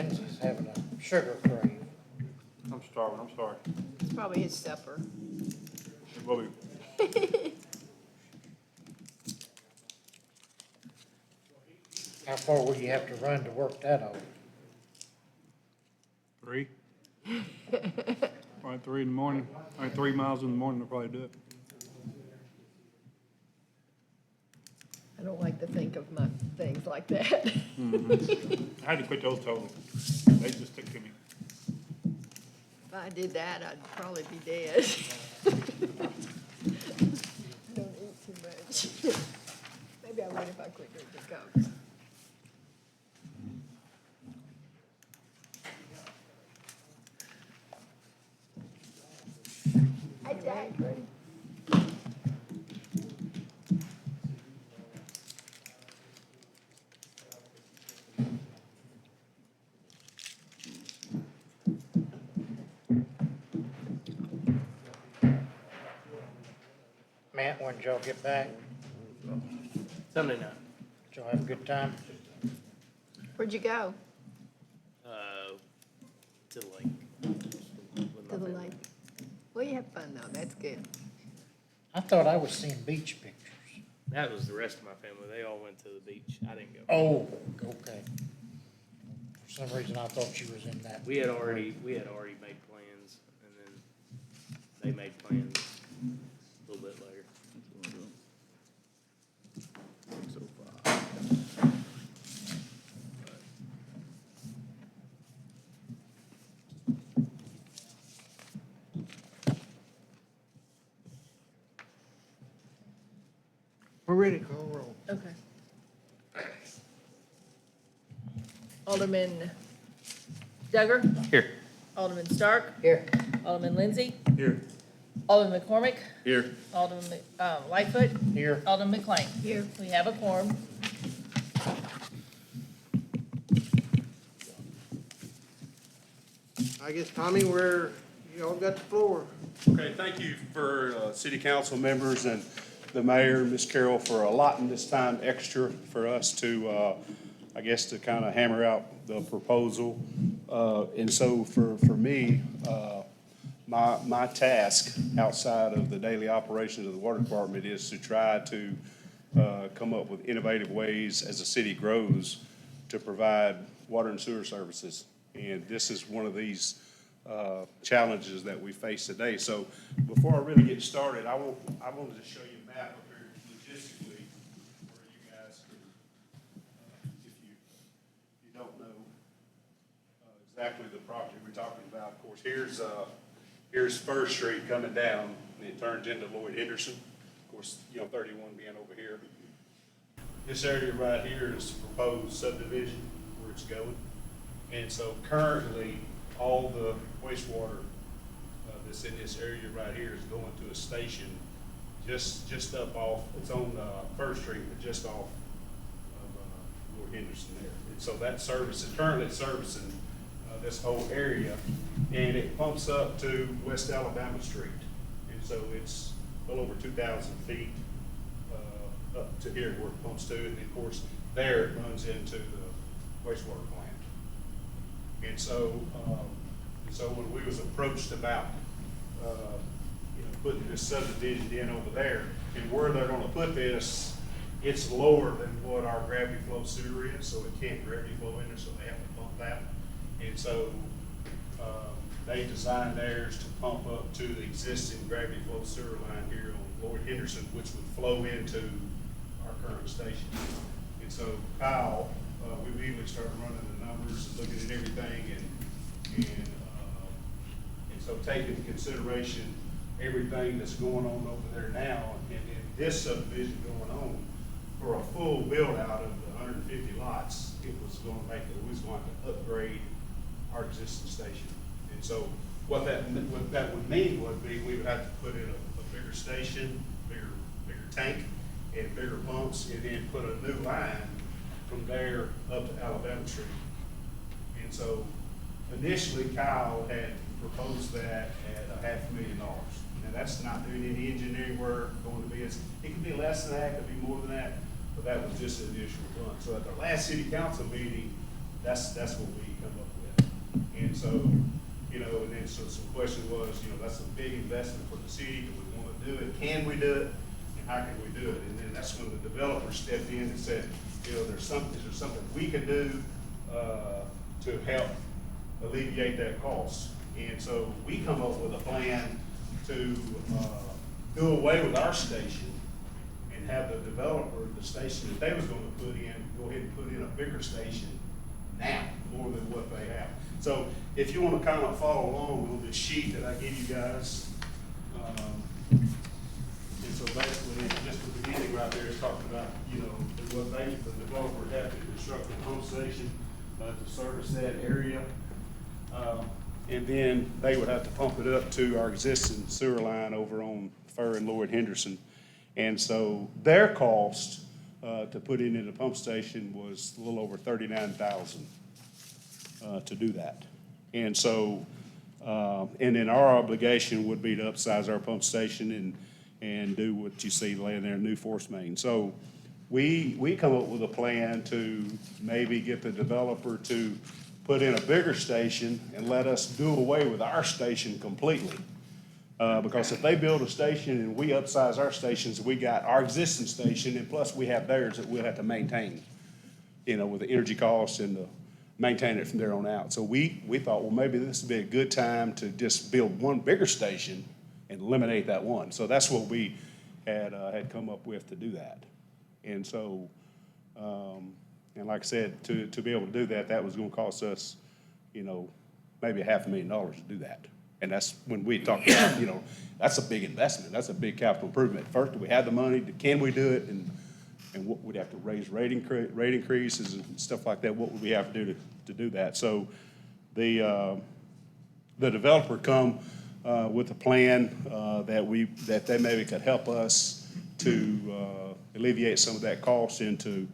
Lindsay's having a sugar crave. I'm starving, I'm sorry. It's probably his supper. It will be. How far will you have to run to work that out? 3. Probably 3 in the morning, 3 miles in the morning, I'll probably do it. I don't like to think of my things like that. I had to quit those totally. They just stick to me. If I did that, I'd probably be dead. Don't eat too much. Maybe I would if I quit drinking Coke. Hi, Jack. Matt, when did y'all get back? Sunday night. Did y'all have a good time? Where'd you go? To the lake. With my To the family. lake. Well, you have fun though, that's good. I thought I was seeing beach pictures. That was the rest of my family. They all went to the beach. I didn't go. Oh, okay. For some reason, I thought you was in that. We had already made plans, and then they made plans a little bit later. We're ready to call roll. Okay. Alderman Duggar? Here. Alderman Stark? Here. Alderman Lindsay? Here. Alderman McCormick? Here. Alderman Lightfoot? Here. Alderman McLean? Here. We have a quorum. I guess, Tommy, you all got the floor. Okay, thank you for city council members and the mayor, Ms. Carroll, for allotting this time extra for us to, I guess, to kind of hammer out the proposal. And so for me, my task outside of the daily operations of the water department is to try to come up with innovative ways as the city grows to provide water and sewer services. And this is one of these challenges that we face today. So before I really get started, I wanted to show you a map up here logistically where you guys can, if you don't know exactly the property we're talking about. Of course, here's First Street coming down, and it turns into Lloyd Henderson. Of course, 31 being over here. This area right here is proposed subdivision where it's going. And so currently, all the wastewater that's in this area right here is going to a station just up off, it's on First Street, but just off of Lord Henderson there. And so that service is currently servicing this whole area, and it pumps up to West Alabama Street. And so it's well over 2,000 feet up to here where it pumps to, and of course, there it runs into the wastewater plant. And so, when we was approached about, putting this subdivision in over there, and where they're gonna put this, it's lower than what our gravity flow sewer is, so it can't gravity flow in there, so they have to pump that. And so, they designed theirs to pump up to the existing gravity flow sewer line here on Lloyd Henderson, which would flow into our current station. And so Kyle, we immediately started running the numbers and looking at everything, and so taking into consideration everything that's going on over there now, and this subdivision going on, for a full build out of the 150 lots, it was going to make it, we was going to upgrade our existing station. And so what that would mean would be we would have to put in a bigger station, bigger tank, and bigger pumps, and then put a new line from there up to Alabama Street. And so initially Kyle had proposed that at $500,000. Now that's not doing any engineering work, going to be, it could be less than that, it could be more than that, but that was just the initial one. So at the last city council meeting, that's what we come up with. And so, you know, and then so some question was, you know, that's a big investment for the city, do we wanna do it, can we do it, and how can we do it? And then that's when the developer stepped in and said, you know, is there something we can do, to help alleviate that cost? And so we come up with a plan to, do away with our station and have the developer, the station that they was gonna put in, go ahead and put in a bigger station now, more than what they have. So if you wanna kind of follow along on this sheet that I gave you guys, and so basically, just the beginning right there is talking about, you know, what they, the developer would have to construct a pump station, to service that area. And then they would have to pump it up to our existing sewer line over on Fur and Lloyd Henderson. And so their cost, to put in a pump station was a little over $39,000, to do that. And so, and then our obligation would be to upsize our pump station and do what you see laying there, new force main. So we come up with a plan to maybe get the developer to put in a bigger station and let us do away with our station completely. Because if they build a station and we upsize our stations, we got our existing station and plus we have theirs that we'll have to maintain, you know, with the energy costs and the maintain it from there on out. So we thought, well, maybe this would be a good time to just build one bigger station and eliminate that one. So that's what we had come up with to do that. And so, and like I said, to be able to do that, that was gonna cost us, you know, maybe $500,000 to do that. And that's when we talked about, you know, that's a big investment. That's a big capital improvement. First, do we have the money? Can we do it? And what would have to raise rate increases and stuff like that? What would we have to do to do that? So the developer come with a plan that they maybe could help us to alleviate some of that cost into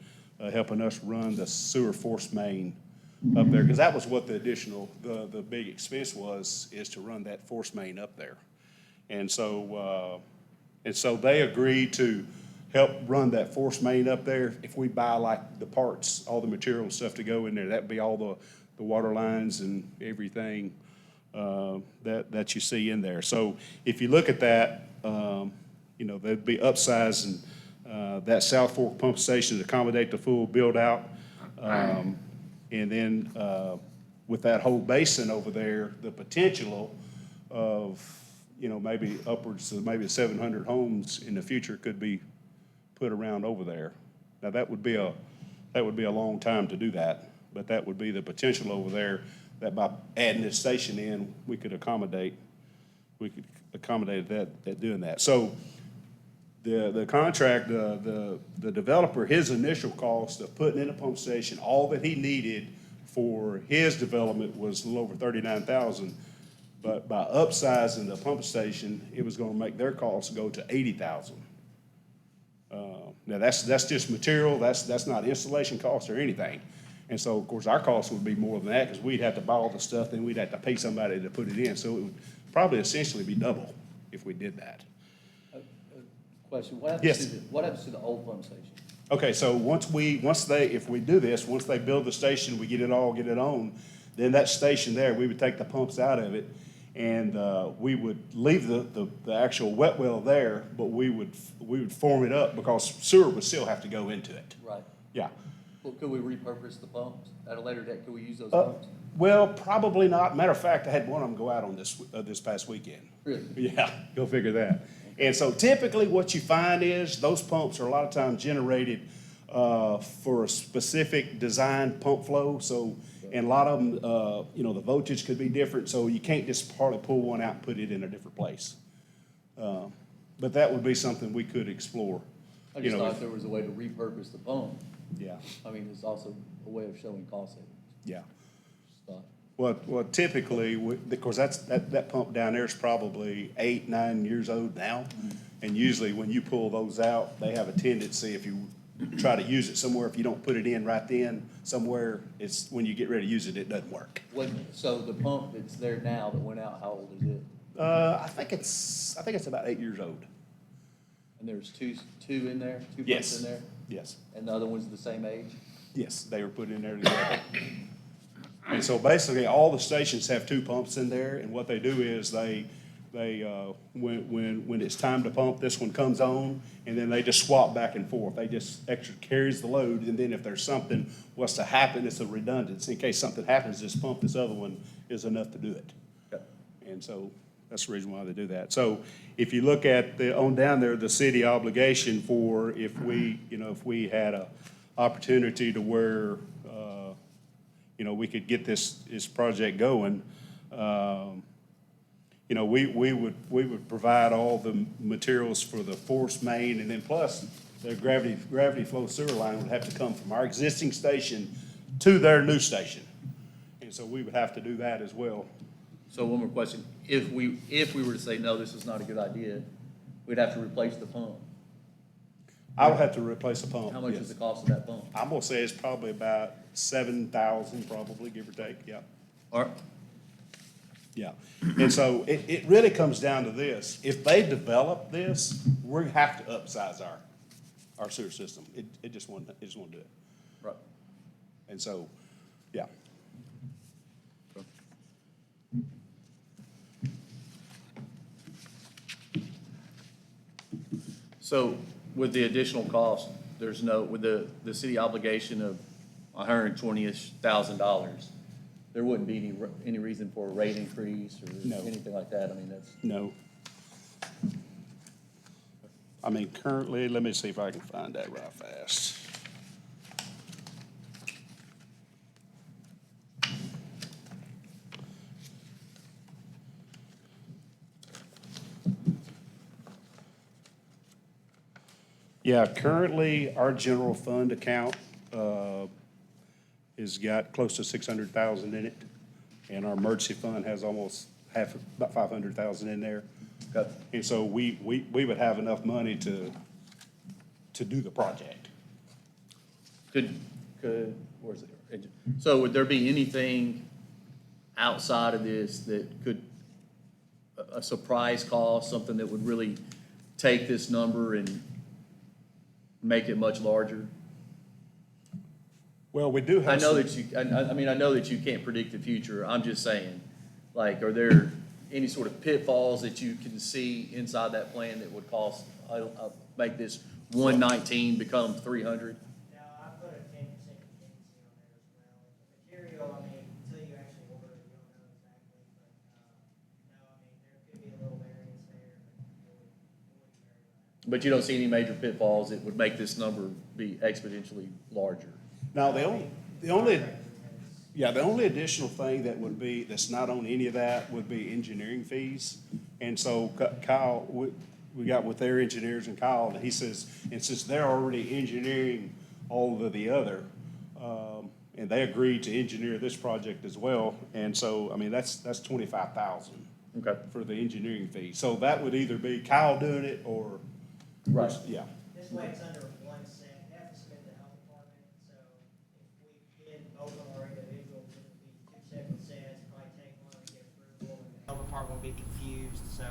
helping us run the sewer force main up there, because that was what the additional, the big expense was, is to run that force main up there. And so they agreed to help run that force main up there. If we buy like the parts, all the material and stuff to go in there, that'd be all the water lines and everything that you see in there. So if you look at that, you know, they'd be upsizing that South Fork pump station to accommodate the full build out. And then with that whole basin over there, the potential of, you know, maybe upwards of maybe 700 homes in the future could be put around over there. Now that would be a long time to do that, but that would be the potential over there, that by adding this station in, we could accommodate that doing that. So the contract, the developer, his initial cost of putting in a pump station, all that he needed for his development was a little over $39,000. But by upsizing the pump station, it was gonna make their costs go to $80,000. Now that's just material, that's not installation costs or anything. And so, of course, our costs would be more than that, because we'd have to buy all the stuff, then we'd have to pay somebody to put it in. So it would probably essentially be double if we did that. Question, what Yes. happens to the old pump station? Okay, so if we do this, once they build the station, we get it on, then that station there, we would take the pumps out of it, and we would leave the actual wet well there, but we would form it up, because sewer would still have to go into it. Right. Yeah. Well, could we repurpose the pumps at a later date? Could we use those pumps? Well, probably not. Matter of fact, I had one of them go out on this past weekend. Really? Yeah, go figure that. And so typically what you find is those pumps are a lot of times generated for a specific design pump flow. So, and a lot of them, you know, the voltage could be different, so you can't just hardly pull one out and put it in a different place. But that would be something we could explore. I You just know, thought there was a way to repurpose the pump. Yeah, I mean, it's also a way of showing cost savings. yeah. Just thought. Well, typically, because that pump down there is probably 8, 9 years old now. And usually when you pull those out, they have a tendency, if you try to use it somewhere, if you don't put it in right then, somewhere, it's, when you get ready to use it, it doesn't work. So the pump that's there now that went out, how old is it? I think it's about 8 years old. And there's two in there, two Yes. pumps in there? Yes, And the other one's the same age? yes, they were put in there together. And so basically, all the stations have two pumps in there, and what they do is when it's time to pump, this one comes on, and then they just swap back and forth. They just extra carries the load, and then if there's something was to happen, it's a redundancy. In case something happens, this pump, this other one is enough to do it. Okay. And so that's the reason why they do that. So if you look at on down there, the city obligation for if we had a opportunity to where, we could get this project going, we would provide all the materials for the force main, and then plus the gravity flow sewer line would have to come from our existing station to their new station. And so we would have to do that as well. So one more question. If we were to say, no, this is not a good idea, we'd have to replace the pump. I would have to replace the pump. How much yes. is the cost of that pump? I'm gonna say it's probably about 7,000, probably, give or take, yeah. All right. Yeah, and so it really comes down to this. If they develop this, we're gonna have to upsize our sewer system. It just won't do it. Right. And so, yeah. So with the additional cost, there's no, with the city obligation of $120,000, there wouldn't be any reason for a rate increase or No. anything like that? I mean, that's, No. I mean, currently, let me see if I can find that right fast. Yeah, currently, our general fund account has got close to 600,000 in it, and our emergency fund has almost about 500,000 in there. okay. And so we would have enough money to do the project. Where's it? So would there be anything outside of this that could, a surprise cost, something that would really take this number and make it much larger? Well, we do have. I know some- that you, I mean, I know that you can't predict the future. I'm just saying, like, are there any sort of pitfalls that you can see inside that plan that would cause, make this 119 become 300? Now, I put a 10% contingency on there as well. Material, I mean, until you actually order it, you don't know exactly, but, no, I mean, there could be a little variance there, but it wouldn't vary that. But you don't see any major pitfalls that would make this number be exponentially larger? Now, the only additional thing that would be, that's not on any of that, would be engineering fees. And so Kyle, we got with their engineers and Kyle, and he says, and since they're already engineering all of the other, and they agreed to engineer this project as well, and so, I mean, that's 25,000 Okay. for the engineering fee. So that would either be Kyle doing it or. Right. Yeah. This way it's under one set, they have to submit to the health department, so if we did both of our individuals, it would be two separate sets, probably take one to get approval, and the health department would be confused, so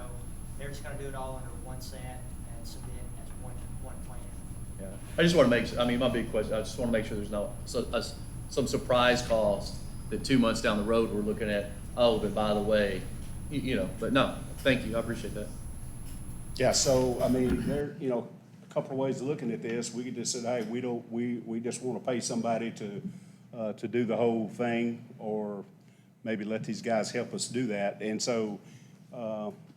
they're just gonna do it all under one set and submit as one plan. Yeah, I just want to make, I mean, my big question, I just want to make sure there's no, some surprise cost that 2 months down the road, we're looking at, oh, but by the way, but no, thank you, I appreciate that. Yeah, so, I mean, there, a couple of ways of looking at this. We could just say, hey, we just want to pay somebody to do the whole thing, or maybe let these guys help us do that. And so,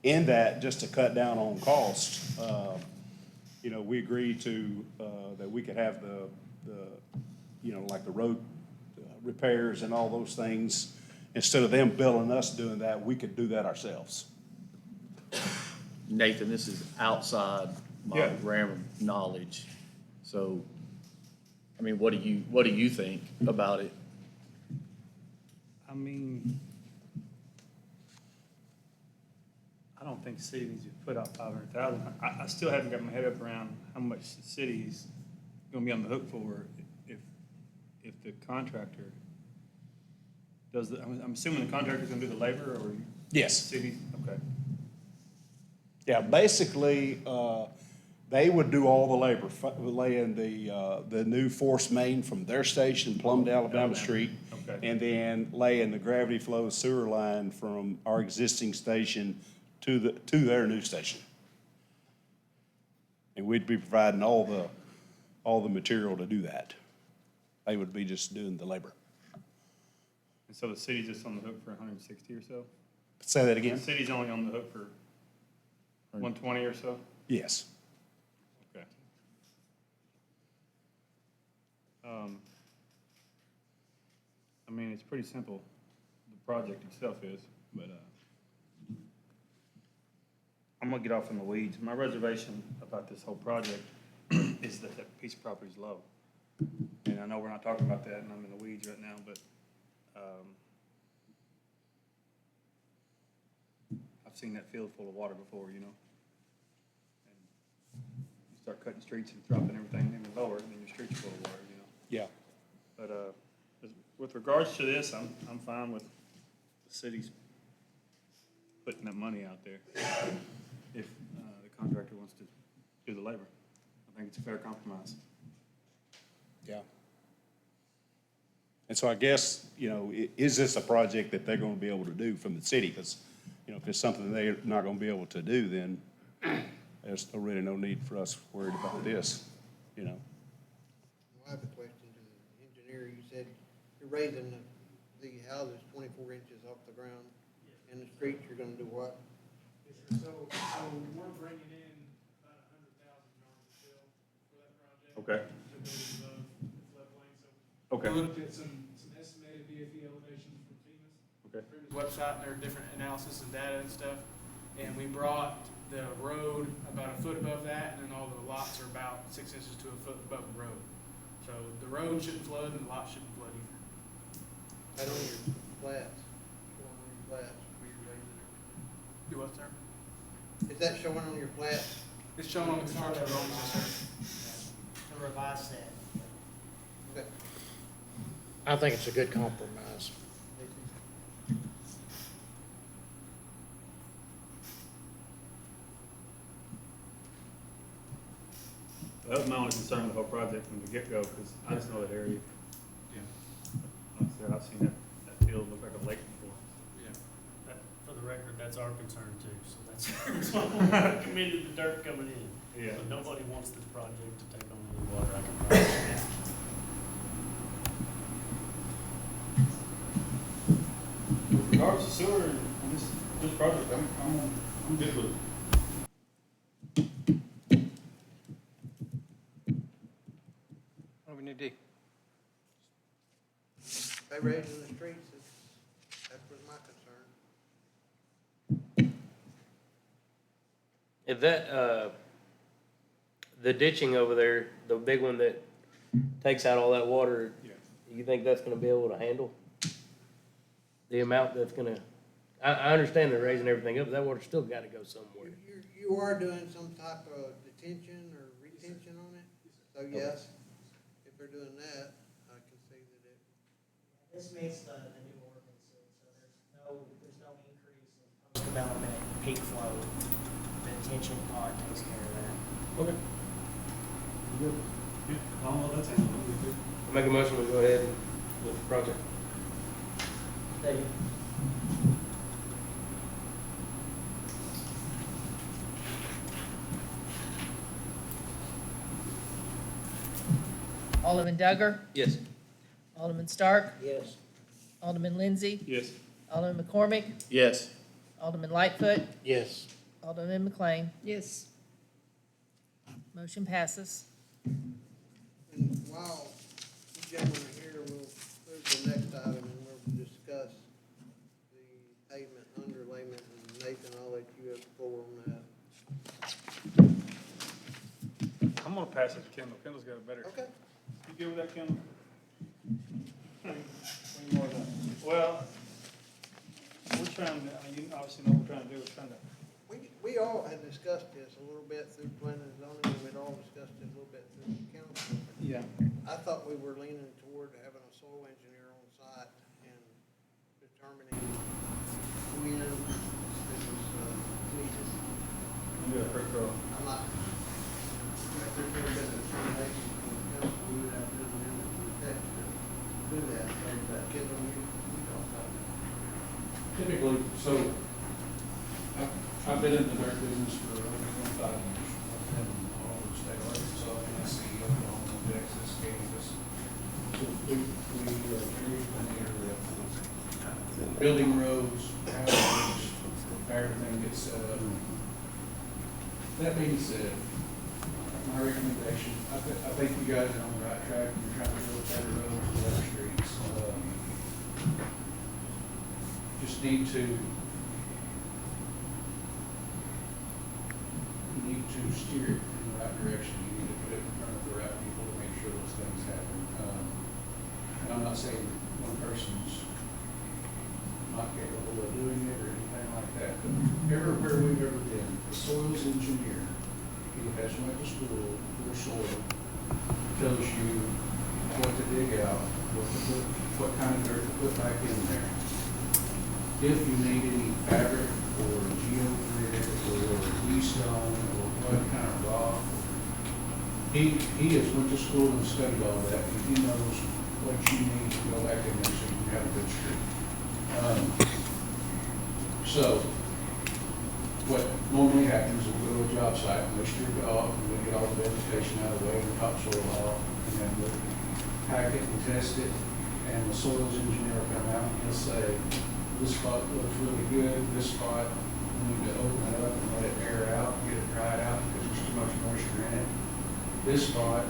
in that, just to cut down on cost, we agreed to, that we could have like the road repairs and all those things. Instead of them billing us doing that, we could do that ourselves. Nathan, this is outside my Yeah. grammar knowledge, so, I mean, what do you think about it? I mean, I don't think the city needs to put out 500,000. I still haven't got my head up around how much the city's gonna be on the hook for if the contractor does I'm assuming the contractor's gonna do the labor, or? Yes. City, okay. Yeah, basically, They would do all the labor, laying the new force main from their station plumbed to Alabama Street. Okay. And then laying the gravity flow sewer line from our existing station to their new station. And we'd be providing all the material to do that. They would be just doing the labor. And so the city's just on the hook for 160 or so? Say that The again? city's only on the hook for 120 or so? Yes. Okay. I mean, it's pretty simple, the project itself is, but, I'm gonna get off in the weeds. My reservation about this whole project is that that piece of property is low. And I know we're not talking about that, and I'm in the weeds right now, but, I've seen that field full of water before, you know? And you start cutting streets and dropping everything even lower, and then your streets are full of water, you know? Yeah. But, with regards to this, I'm fine with the city's putting that money out there if, the contractor wants to do the labor. I think it's a fair compromise. Yeah. And so I guess, you know, is this a project that they're gonna be able to do from the city? Because, you know, if it's something they're not gonna be able to do, then there's really no need for us worried about this, you know? I have a question to the engineer. You said you're raising the houses 24 inches off the ground. In the streets, you're gonna do what? So we're bringing in about 100,000 yards of fill for that project. Okay. To build above the floodplain, so. Okay. We looked at some estimated BFE elevations from FEMA's. Okay. FEMA's website, and there are different analysis and data and stuff. And we brought the road about a foot above that, and then all the lots are about 6 inches to a foot above the road. So the road shouldn't flood and the lot shouldn't flood either. That on your flats, showing on your flats where you're raising it. Do what, sir? Is that showing on your flats? It's shown on the construction drawings, yes, sir. The revised set. Okay. I think it's a good compromise. That was my only concern with the whole project from the get-go, because I just know that area. Yeah. Like I said, I've seen that field look like a lake before. Yeah. For the record, that's our concern too, so that's why we recommended the dirt coming in. Yeah. But nobody wants this project to take on any water, I can promise you that. With regards to sewer and this project, I'm good with it. What do we need to do? They raising the streets, that was my concern. If that, the ditching over there, the big one that takes out all that water, Yeah. you think that's gonna be able to handle the amount that's gonna, I understand they're raising everything up, but that water's still gotta go somewhere. You are doing some type of detention or retention on it? So yes, if they're doing that, I can see that it, This meets the new ordinances, so there's no increase in post-development peak flow. The detention part takes care of that. Okay. Good. Yeah, I don't know if that's handled. Make a motion, we go ahead with the project. They, Alderman Duggar, Yes. Alderman Stark, yes. Alderman Lindsay, Yes. Alderman McCormick, Yes. Alderman Lightfoot, Yes. Alderman McLean. Yes. Motion passes. and while you gentlemen are here, we'll move to the next item and we'll discuss the pavement underlayment. And Nathan, I'll let you have the floor on that. I'm gonna pass it to Kendall. Kendall's got a better. Okay. You good with that, Kendall? What do you more of that? Well, we're trying to, I mean, you obviously know what we're trying to do, we're trying to. We all had discussed this a little bit through planning and zoning, and we'd all discussed it a little bit through council. Yeah. I thought we were leaning toward having a soil engineer on site and determining when this is, needed. You do a quick throw. I'm not, if there's ever been a determination from the council, we would have to do an amendment to the text to do that, so that kid on you talk about it. Typically, so, I've been in the dirt business for over 25 years. I've been all over the state of Arkansas, Tennessee, Oklahoma, Texas, Kansas. So we are very familiar with building roads, houses, everything gets set up. That being said, my recommendation, I think you guys are on the right track, you're trying to build better roads, better streets. Just need to steer it in the right direction. You need to put it in front of the right people to make sure those things happen. And I'm not saying one person's not capable of doing it or anything like that, but everywhere we've ever been, the soils engineer, he has went to school for soil, tells you what to dig out, what kind of dirt to put back in there. If you need any fabric or geogrid or E-stone or what kind of rock, he has went to school and studied all that, and he knows what you need to go back in there so you can have a good street. So, what normally happens is we'll go to a job site and we strip it off and we get all the vegetation out of the way and the topsoil off, and then we'll pack it and test it, and the soils engineer will come out and he'll say, this spot looks really good, this spot, we need to open it up and let it air out, get it dried out because there's too much moisture in it. This spot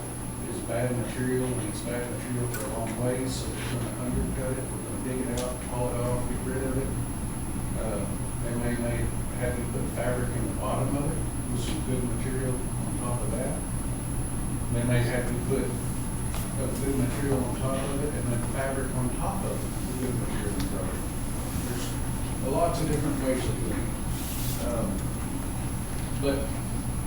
is bad material and it's bad material for a long ways, so we're gonna undercut it, we're gonna dig it out, haul it off, get rid of it. They may have you put fabric in the bottom of it with some good material on top of that. They may have you put a good material on top of it and then fabric on top of it with good material on top of it. There's lots of different ways of doing it. But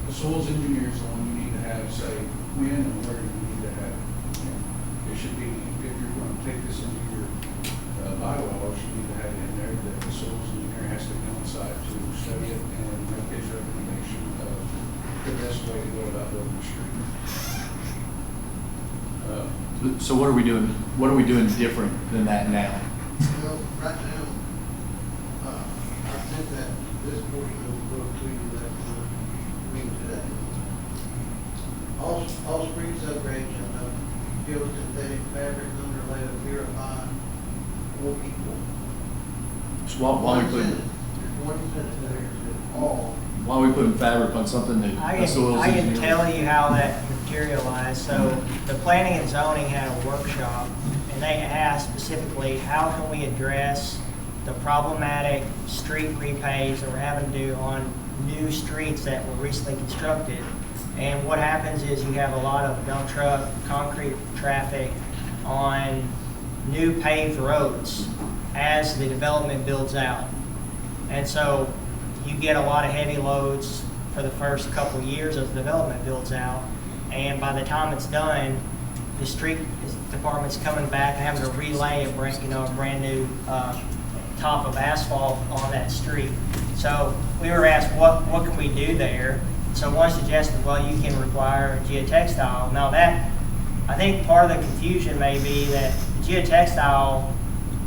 the soils engineer is the one you need to have say when and where you need to have it. And it should be, if you're going to take this into your bylaws, you need to have it in there that the soils engineer has to come on site to study it and make his recommendation of the best way to go about building the street. So what are we doing? What are we doing different than that now? Well, right now, I think that this portion of the book to you that we read today. All street upgrades of geosynthetic fabric underlay of verify or equal. So why we put There's one sentence there that says all. why are we putting fabric on something that I the soils can engineer? tell you how that materialized. So the planning and zoning had a workshop, and they asked specifically, how can we address the problematic street repays that we're having to do on new streets that were recently constructed? And what happens is you have a lot of dump truck, concrete traffic on new paved roads as the development builds out. And so you get a lot of heavy loads for the first couple of years as the development builds out. And by the time it's done, the street department's coming back and having to relay a brand new top of asphalt on that street. So we were asked, what can we do there? So one suggested, well, you can require geotextile. Now that, I think part of the confusion may be that geotextile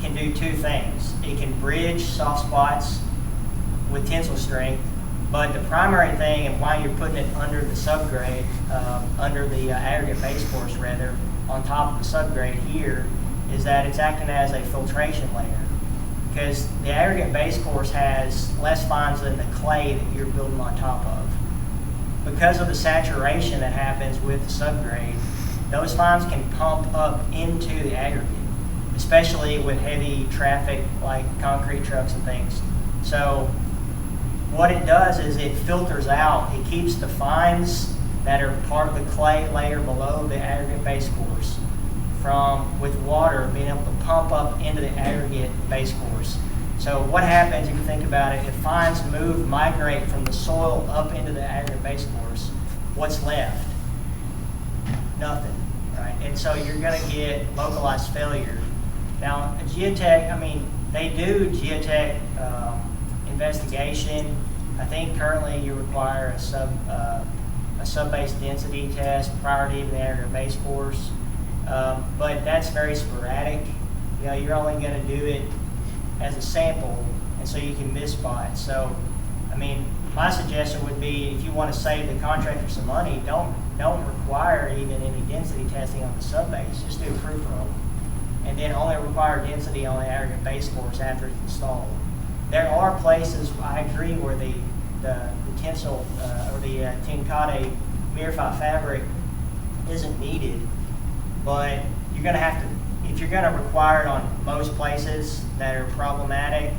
can do two things. It can bridge soft spots with tensile strength, but the primary thing and why you're putting it under the subgrade, under the aggregate base course rather, on top of the subgrade here, is that it's acting as a filtration layer. Because the aggregate base course has less fines than the clay that you're building on top of. Because of the saturation that happens with the subgrade, those fines can pump up into the aggregate, especially with heavy traffic like concrete trucks and things. So what it does is it filters out, it keeps the fines that are part of the clay layer below the aggregate base course from, with water, being able to pump up into the aggregate base course. So what happens, if you think about it, if fines migrate from the soil up into the aggregate base course, what's left? Nothing, right? And so you're gonna get localized failure. Now, a geotech, they do geotech investigation. I think currently you require a a sub-base density test prior to even the aggregate base course. But that's very sporadic. You know, you're only gonna do it as a sample, and so you can miss spots. So, I mean, my suggestion would be, if you wanna save the contractor some money, don't require even any density testing on the sub-base, just do a proof roll. And then only require density on the aggregate base course after it's installed. There are places, I agree, where the tensile, or the Tenkate Mirify fabric isn't needed, but you're gonna have to, if you're gonna require it on most places that are problematic,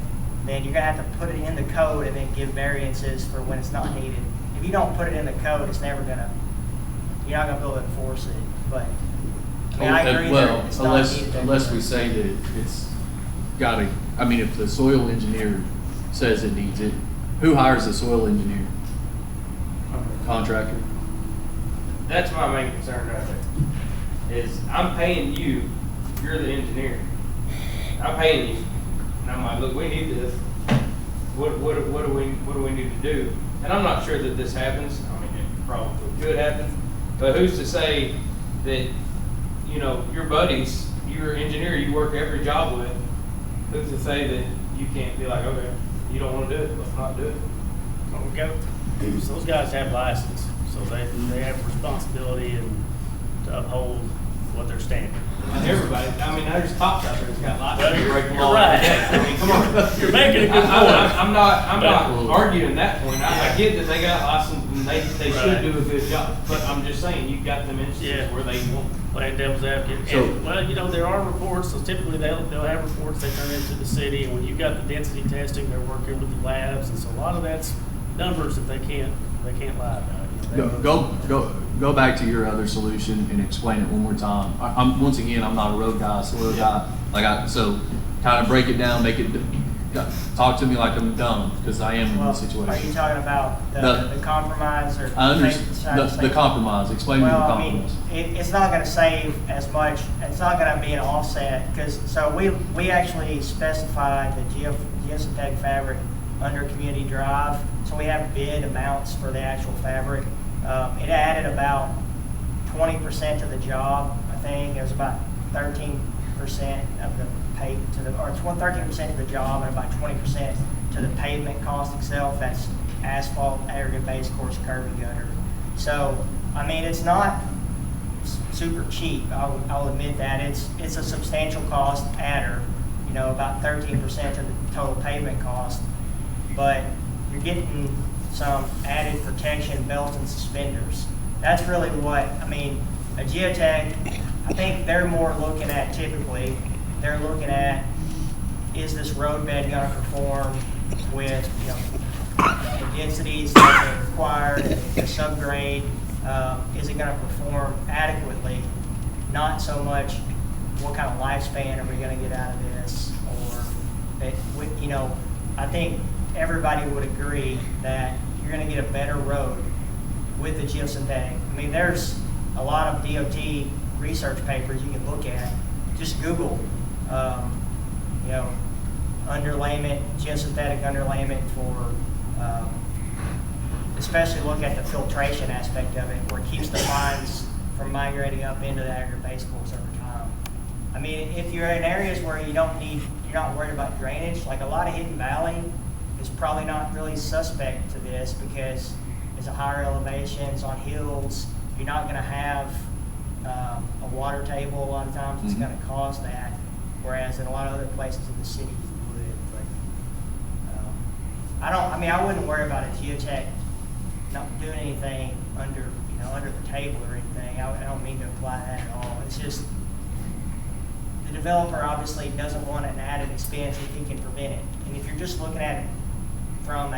then you're gonna have to put it in the code and then give variances for when it's not needed. If you don't put it in the code, it's never gonna, you're not gonna be able to enforce it, but, I mean, I agree that it's not needed. Unless we say that it's gotta, I mean, if the soil engineer says it needs it, who hires the soil engineer? Contractor? That's my main concern right there, is I'm paying you, you're the engineer. I'm paying you, and I'm like, look, we need this. What do we need to do? And I'm not sure that this happens. I mean, it probably could happen, but who's to say that, you know, your buddies, your engineer you work every job with, who's to say that you can't be like, okay, you don't want to do it, let's not do it. Well, we got, those guys have license, so they have responsibility and to uphold what they're standing. And everybody, I mean, there's cops out there that's got lots Well, of you're breaking law right. every day. I mean, come on. You're making a good point. I'm not arguing that point. I Yeah. get that they got license and they should Right. do a good job, but I'm just saying, you've got them instances Yeah. where they won't. Playing devil's advocate. So- And, well, you know, there are reports, so typically they'll have reports they turn into the city, and when you've got the density testing, they're working with the labs, and so a lot of that's numbers that they can't lie about. You know, Go back to your other solution and explain it one more time. Once again, I'm not a road guy, soil guy, so kind of break it down, talk to me like I'm dumb, because I am in Well, this are you situation. talking about the compromise or? I side understand, to the side? compromise, explain to me the Well, I mean, compromise. it's not gonna save as much, it's not gonna be an offset, because, so we actually specified the geosynthetic fabric under community drive, so we have bid amounts for the actual fabric. It added about 20% to the job, I think, it was about 13% of the pay, or 13% of the job, and about 20% to the pavement cost itself, that's asphalt, aggregate base course, curb and gutter. So, I mean, it's not super cheap, I'll admit that. It's a substantial cost adder, you know, about 13% of the total pavement cost. But you're getting some added protection, belts and suspenders. That's really what, I mean, a geotech, I think they're more looking at typically, they're looking at, is this roadbed gonna perform with, you know, the densities that are required, the subgrade, is it gonna perform adequately? Not so much what kind of lifespan are we gonna get out of this, or that, you know, I think everybody would agree that you're gonna get a better road with the geosynthetic. I mean, there's a lot of DOT research papers you can look at. Just Google, you know, underlayment, geosynthetic underlayment for, especially look at the filtration aspect of it, where it keeps the fines from migrating up into the aggregate base course over time. I mean, if you're in areas where you're not worried about drainage, like a lot of Hidden Valley is probably not really suspect to this, because it's a higher elevation, it's on hills, you're not gonna have a water table a lot of times, it's gonna cause that, whereas in a lot of other places in the city you would, but I wouldn't worry about a geotech not doing anything under the table or anything. I don't mean to imply that at all. It's just, the developer obviously doesn't want an added expense if he can prevent it. And if you're just looking at it from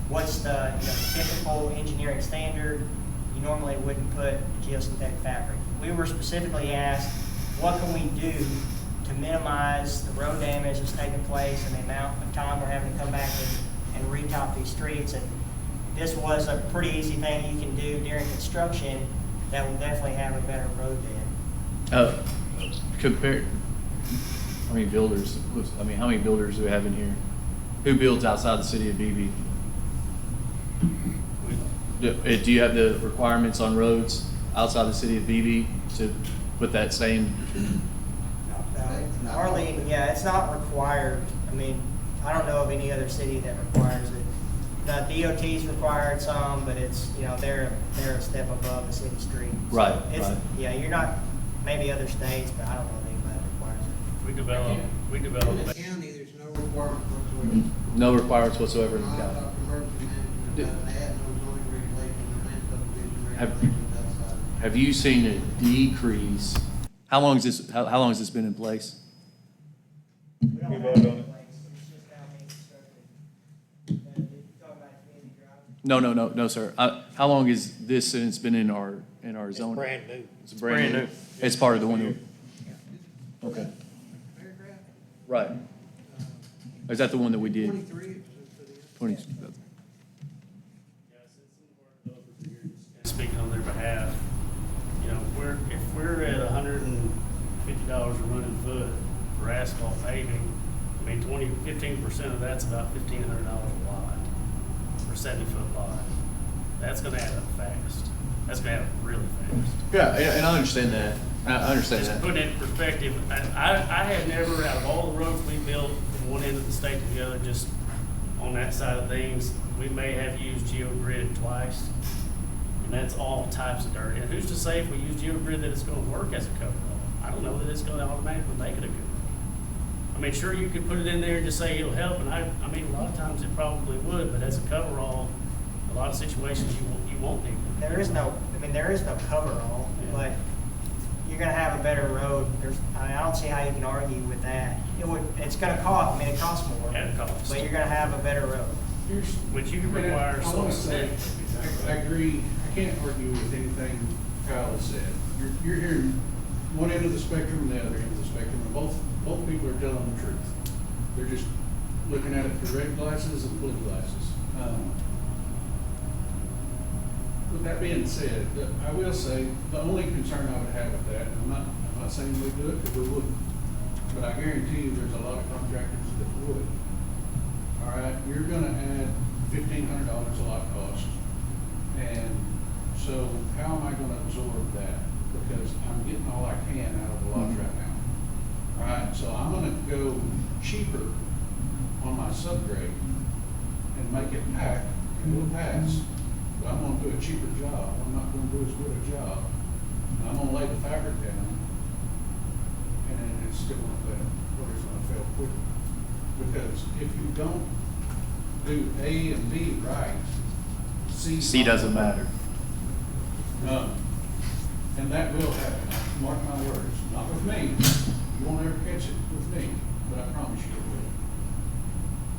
what's the typical engineering standard, you normally wouldn't put geosynthetic fabric. We were specifically asked, what can we do to minimize the road damage that's taking place and the amount of time we're having to come back and retop these streets? And this was a pretty easy thing you can do during construction that will definitely have a better road bed. Compare, how many builders do we have in here? Who builds outside the city of Beebe? Do you have the requirements on roads outside the city of Beebe to put that same? Arlene, yeah, it's not required. I mean, I don't know of any other city that requires it. The DOT's required some, but it's, you know, they're a step above the city street. So Right, it's, right. yeah, you're not, maybe other states, but I don't know of anybody that requires it. We In developed. the county, there's no requirement whatsoever. No requirements whatsoever in the Not county. about emergency management, doesn't add no zoning regulations, or land subdivision Have- regulations outside. Have you seen a decrease? How long has this been in place? We don't have any complaints. It's just now being constructed. You're talking about community drive? No, sir. How long is this since it's been in our It's zone? brand new. It's brand new. It's part of the one. Okay, Paragraph, right. Is that the one that we did? 23, it was for the. 20. Speaking on their behalf, you know, if we're at $150 a running foot for asphalt paving, I mean, 15% of that's about $1,500 a lot for 70-foot lot. That's gonna add up fast. That's gonna add up really fast. Yeah, and I understand that. I understand Just that. put it in perspective, I have never, out of all the roads we built from one end of the state to the other, just on that side of things, we may have used GeoGrid twice. And that's all types of dirt. And who's to say if we use GeoGrid that it's gonna work as a cover road? I don't know that it's gonna automatically make it a good road. I mean, sure, you could put it in there and just say it'll help, and I mean, a lot of times it probably would, but as a coverall, a lot of situations you won't need it. There is no coverall, but you're gonna have a better road. I don't see how you can argue with that. It's gonna cost, I mean, it costs more. At a cost. But you're gonna have a better road. Here's, Which you can I mean, require I wanna some. say, I agree, I can't argue with anything Kyle has said. You're hearing one end of the spectrum and the other end of the spectrum, and both people are telling the truth. They're just looking at it through red glasses and blue glasses. With that being said, I will say, the only concern I would have with that, and I'm not saying we do it, because we wouldn't, but I guarantee you there's a lot of contractors that would. All right, you're gonna add $1,500 a lot cost, and so how am I gonna absorb that? Because I'm getting all I can out of the lots right now. All right, so I'm gonna go cheaper on my subgrade and make it pack, and it'll pass. But I'm gonna do a cheaper job, I'm not gonna do as good a job. And I'm gonna lay the fabric down, and then it's still gonna fail, or it's gonna fail quicker. Because if you don't do A and B right, C doesn't matter. And that will happen, mark my words, not with me, you won't ever catch it with me, but I promise you it will.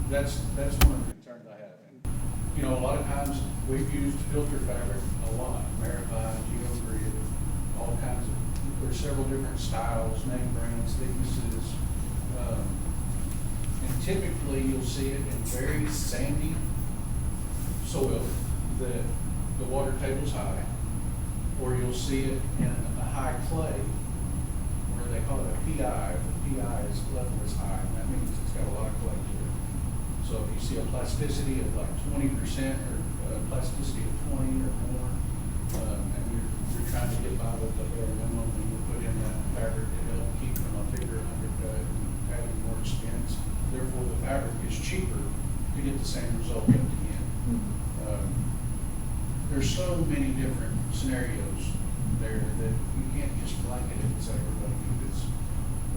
That's one of the concerns I have. And, you know, a lot of times, we've used filter fabric a lot, Verify, GeoGrid, all kinds of, there's several different styles, name brands, thicknesses. And typically, you'll see it in very sandy soil that the water table's high, or you'll see it in a high clay, where they call it a PI. The PI level is high, and that means it's got a lot of clay to it. So if you see a plasticity of like 20% or a plasticity of 20 or more, and you're trying to get by with the bare minimum, and you put in that fabric to help keep from a bigger undercut and adding more expense. Therefore, the fabric is cheaper to get the same result at the end. There's so many different scenarios there that you can't just blanket it and say everybody do this,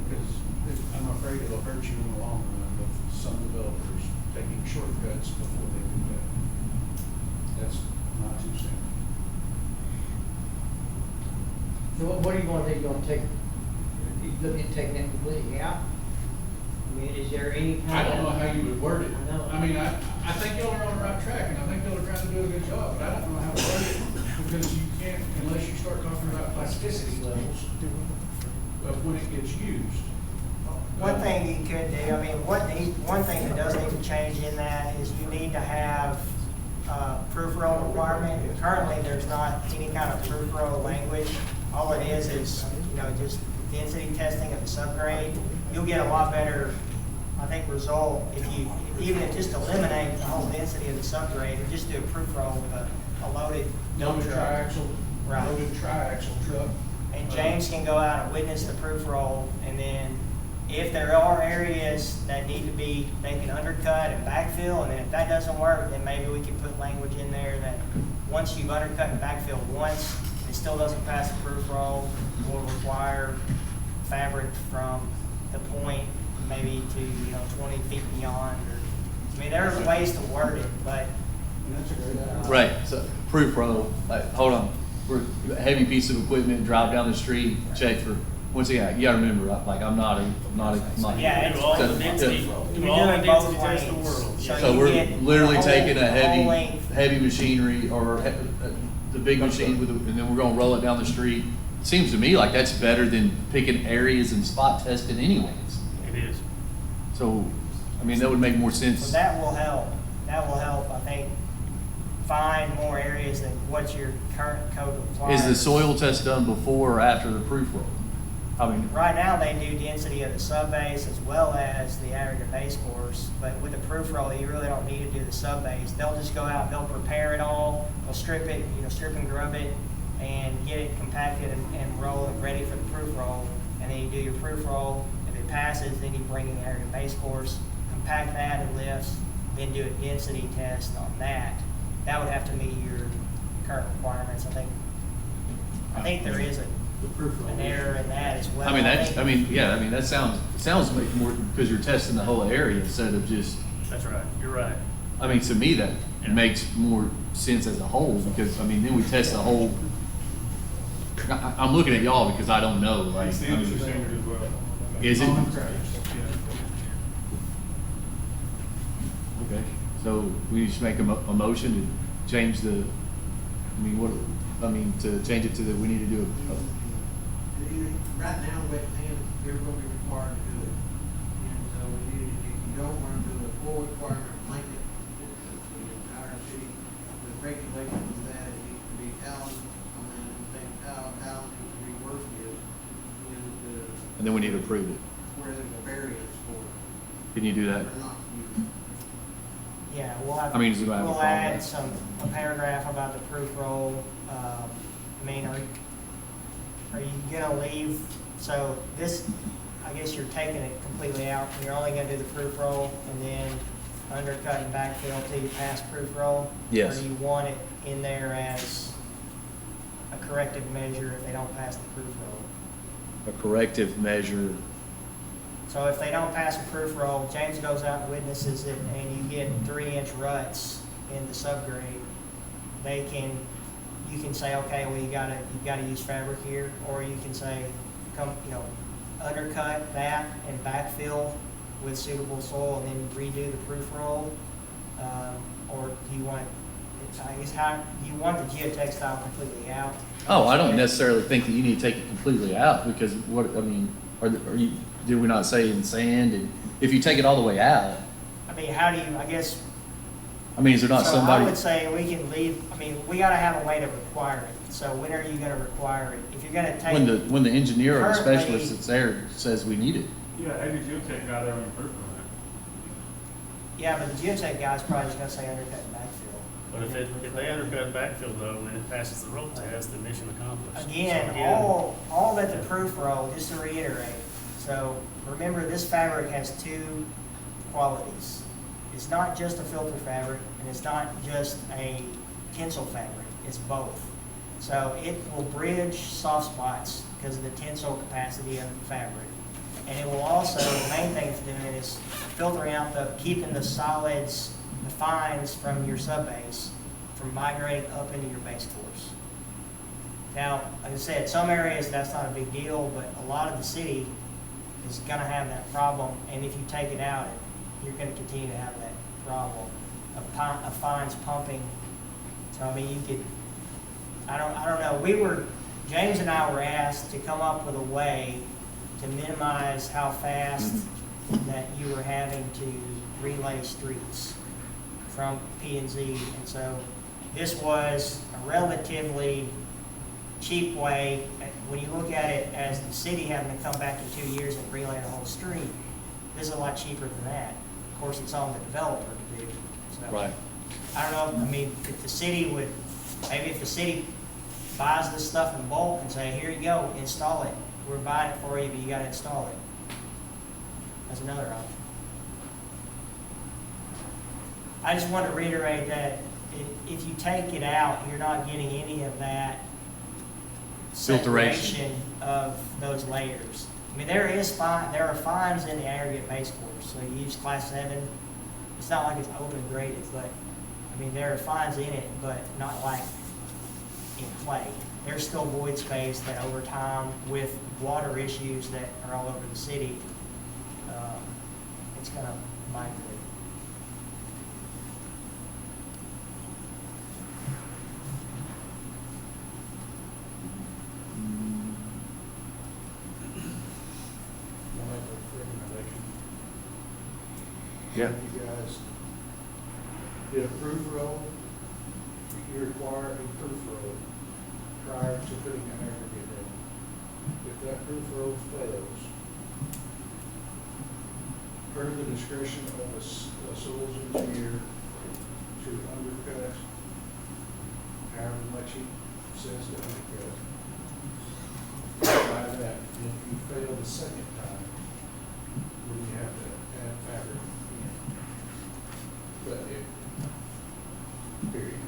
because I'm afraid it'll hurt you in the long run with some developers taking shortcuts before they do that. That's my 2 cents. So what are you gonna do? You gonna take, you looking at taking that completely out? I mean, is there any kind I of? don't know how you would word it. I know. I mean, I think y'all are on the right track, and I think y'all are trying to do a good job, but I don't know how to word it, because you can't, unless you start talking about plasticity levels of when it gets used. One thing you could do, I mean, one thing that does need to change in that is you need to have proof roll requirement. Currently, there's not any kind of proof roll language. All it is, you know, just density testing of the subgrade. You'll get a lot better, I think, result if you, even if just eliminate the whole density of the subgrade and just do a proof roll with a loaded dump Loaded truck. triaxle, Right. loaded triaxle truck. And James can go out and witness the proof roll, and then if there are areas that need to be, they can undercut and backfill, and then if that doesn't work, then maybe we can put language in there that once you've undercut and backfilled once, it still doesn't pass the proof roll, will require fabric from the point maybe to, 20 feet beyond, or, I mean, there are ways to word it, but. That's a great idea. Right, so proof roll, like, hold on, we're a heavy piece of equipment, drive down the street, check for, once again, you gotta remember, like, I'm not a. Yeah, Do all the density, do all the density tests in the world. So So you we're get literally the whole- taking a the whole length. heavy machinery or the big machine with, and then we're gonna roll it down the street. Seems to me like that's better than picking areas and spot testing anyways. It is. So, I mean, that would make more So sense. that will help, I think, find more areas than what your current code requires. Is the soil test done before or after the proof roll? I mean, Right now, they do density of the subbase as well as the aggregate base course, but with the proof roll, you really don't need to do the subbase. They'll just go out, they'll prepare it all, they'll strip it, strip and grub it, and get it compacted and roll it ready for the proof roll. And then you do your proof roll. If it passes, then you bring in the aggregate base course, compact that and lifts, then do a density test on that. That would have to meet your current requirements. I think there is an error in that as well. I mean, that's, think- I mean, yeah, I mean, that sounds like more, because you're testing the whole area instead of just, That's right, you're right. I mean, to me, that Yeah. makes more sense as a whole, because, I mean, then we test the whole. I'm looking at y'all because I don't know, like, It's the industry standard as well. is it? Yeah. Okay, so we just make a motion to change the, to change it to that we need to do a, Right now, wet sand, you're gonna be required to do it. And so if you don't wanna do a full requirement blanket, the entire city, the regulation of that, it needs to be Allen, Allen needs to be Worsfield, and then we need to approve it. where there's a variance for it, Can you do that? or not used. Yeah, we'll have, I mean, is it gonna have a we'll problem? add a paragraph about the proof roll. Are you gonna leave, so this, I guess you're taking it completely out, and you're only gonna do the proof roll, and then undercut and backfill till you pass proof roll? Yes. Or do you want it in there as a corrective measure if they don't pass the proof roll? A corrective measure, So if they don't pass a proof roll, James goes out and witnesses it, and you get 3-inch ruts in the subgrade, you can say, okay, well, you gotta use fabric here, or you can say, undercut that and backfill with suitable soil and then redo the proof roll. Or do you want, do you want the geotextile completely out? oh, I don't necessarily think that you need to take it completely out, because what, I mean, did we not say in sand, and if you take it all the way out, I mean, how do you, I guess, I mean, is there not so somebody? I would say we can leave, we gotta have a way to require it. So when are you gonna require it? If you're gonna take. When the engineer or the Currently- specialist that's there says we need it. Yeah, have your geotech guy there on your proof on Yeah, but the geotech guy's probably just gonna say undercut and backfill. But if they undercut and backfill though, and it passes the roll test, then mission accomplished. Again, So all that the proof roll, just to reiterate, so remember, this fabric has two qualities. It's not just a filter fabric, and it's not just a tensile fabric, it's both. So it will bridge soft spots because of the tensile capacity of the fabric. And it will also, the main thing it's doing is filtering out keeping the solids, the fines from your subbase from migrating up into your base course. Now, like I said, some areas that's not a big deal, but a lot of the city is gonna have that problem, and if you take it out, you're gonna continue to have that problem of fines pumping. So, I mean, you could, I don't know, James and I were asked to come up with a way to minimize how fast that you were having to relay streets from P&Z, and so this was a relatively cheap way. When you look at it as the city having to come back in 2 years and relay the whole street, this is a lot cheaper than that. Of course, it's on the developer to do. So, Right. I don't know, if the city would Maybe if the city buys this stuff in bulk and say, here you go, install it. We're buying it for you, but you gotta install it. That's another option. I just want to reiterate that if you take it out, you're not getting any of that Filtration. separation of those layers. I mean, there are fines in the aggregate base course, so you use class 7. It's not like it's open graded, but, I mean, there are fines in it, but not like in clay. There's still void space that over time, with water issues that are all over the city, it's gonna migrate. I'll make a recommendation. Yeah. You guys did a proof roll, you require a proof roll prior to putting an aggregate in. If that proof roll fails, per the discretion of a soils engineer to undercut, however much he says to undercut, by that, if you fail the second time, then you have to add fabric in. But it, period.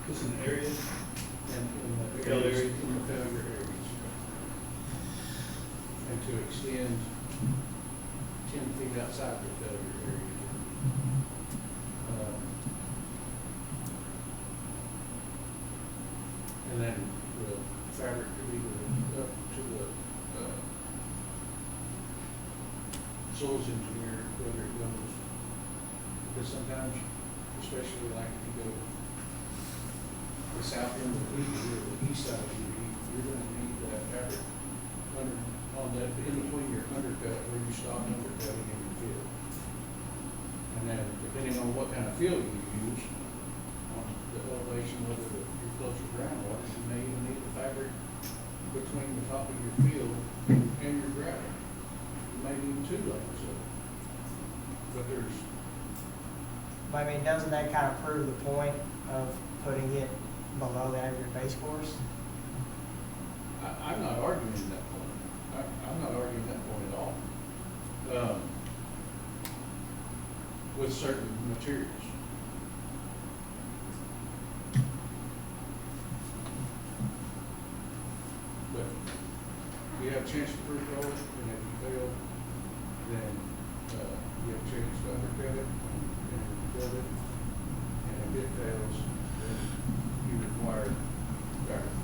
It's an area. And in the Failure areas, area. in the failure areas. And to extend 10 feet outside the failure area. And then the fabric could be up to the, soils engineer, whether it goes. Because sometimes, especially like if you go the south end of Beebe or the east side of Beebe, you're gonna need that fabric under, on that, in between your undercut where you stop undercutting in your field. And then depending on what kind of field you use, on the elevation, whether you're close to groundwater, you may even need the fabric between the top of your field and your gravel. You may need 2 layers of it. But there's, But I mean, doesn't that kind of prove the point of putting it below the aggregate base course? I'm not arguing that point. I'm not arguing that point at all. With certain materials. But you have a chance to proof roll it, and if you fail, then, you have a chance to undercut it and build it. And if it fails, then you require fabric.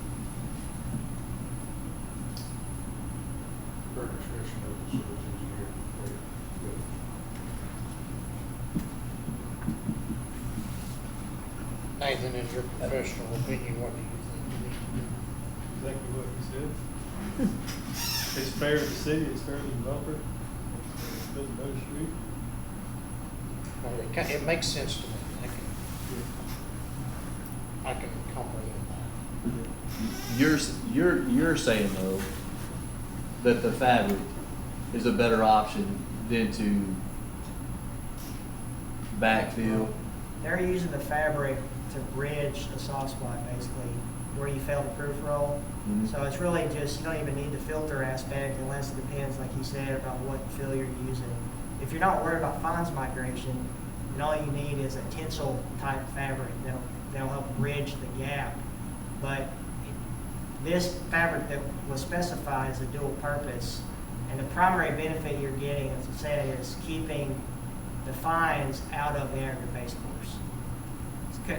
Per discretion of the soils engineer. Nathan, in your professional opinion, what do you think we need to do? Exactly what you said. It's fair to the city, it's fair to the developer. It's a better street. Well, it makes sense to me. I can comprehend that. You're saying though, that the fabric is a better option than to backfill? They're using the fabric to bridge the soft spot, basically, where you fail the proof roll. Mhm. So it's really just, you don't even need the filter aspect unless it depends, like you said, about what fill you're using. If you're not worried about fines migration, then all you need is a tensile type fabric that'll help bridge the gap. But this fabric that was specified is a dual purpose, and the primary benefit you're getting, as I said, is keeping the fines out of the aggregate base course.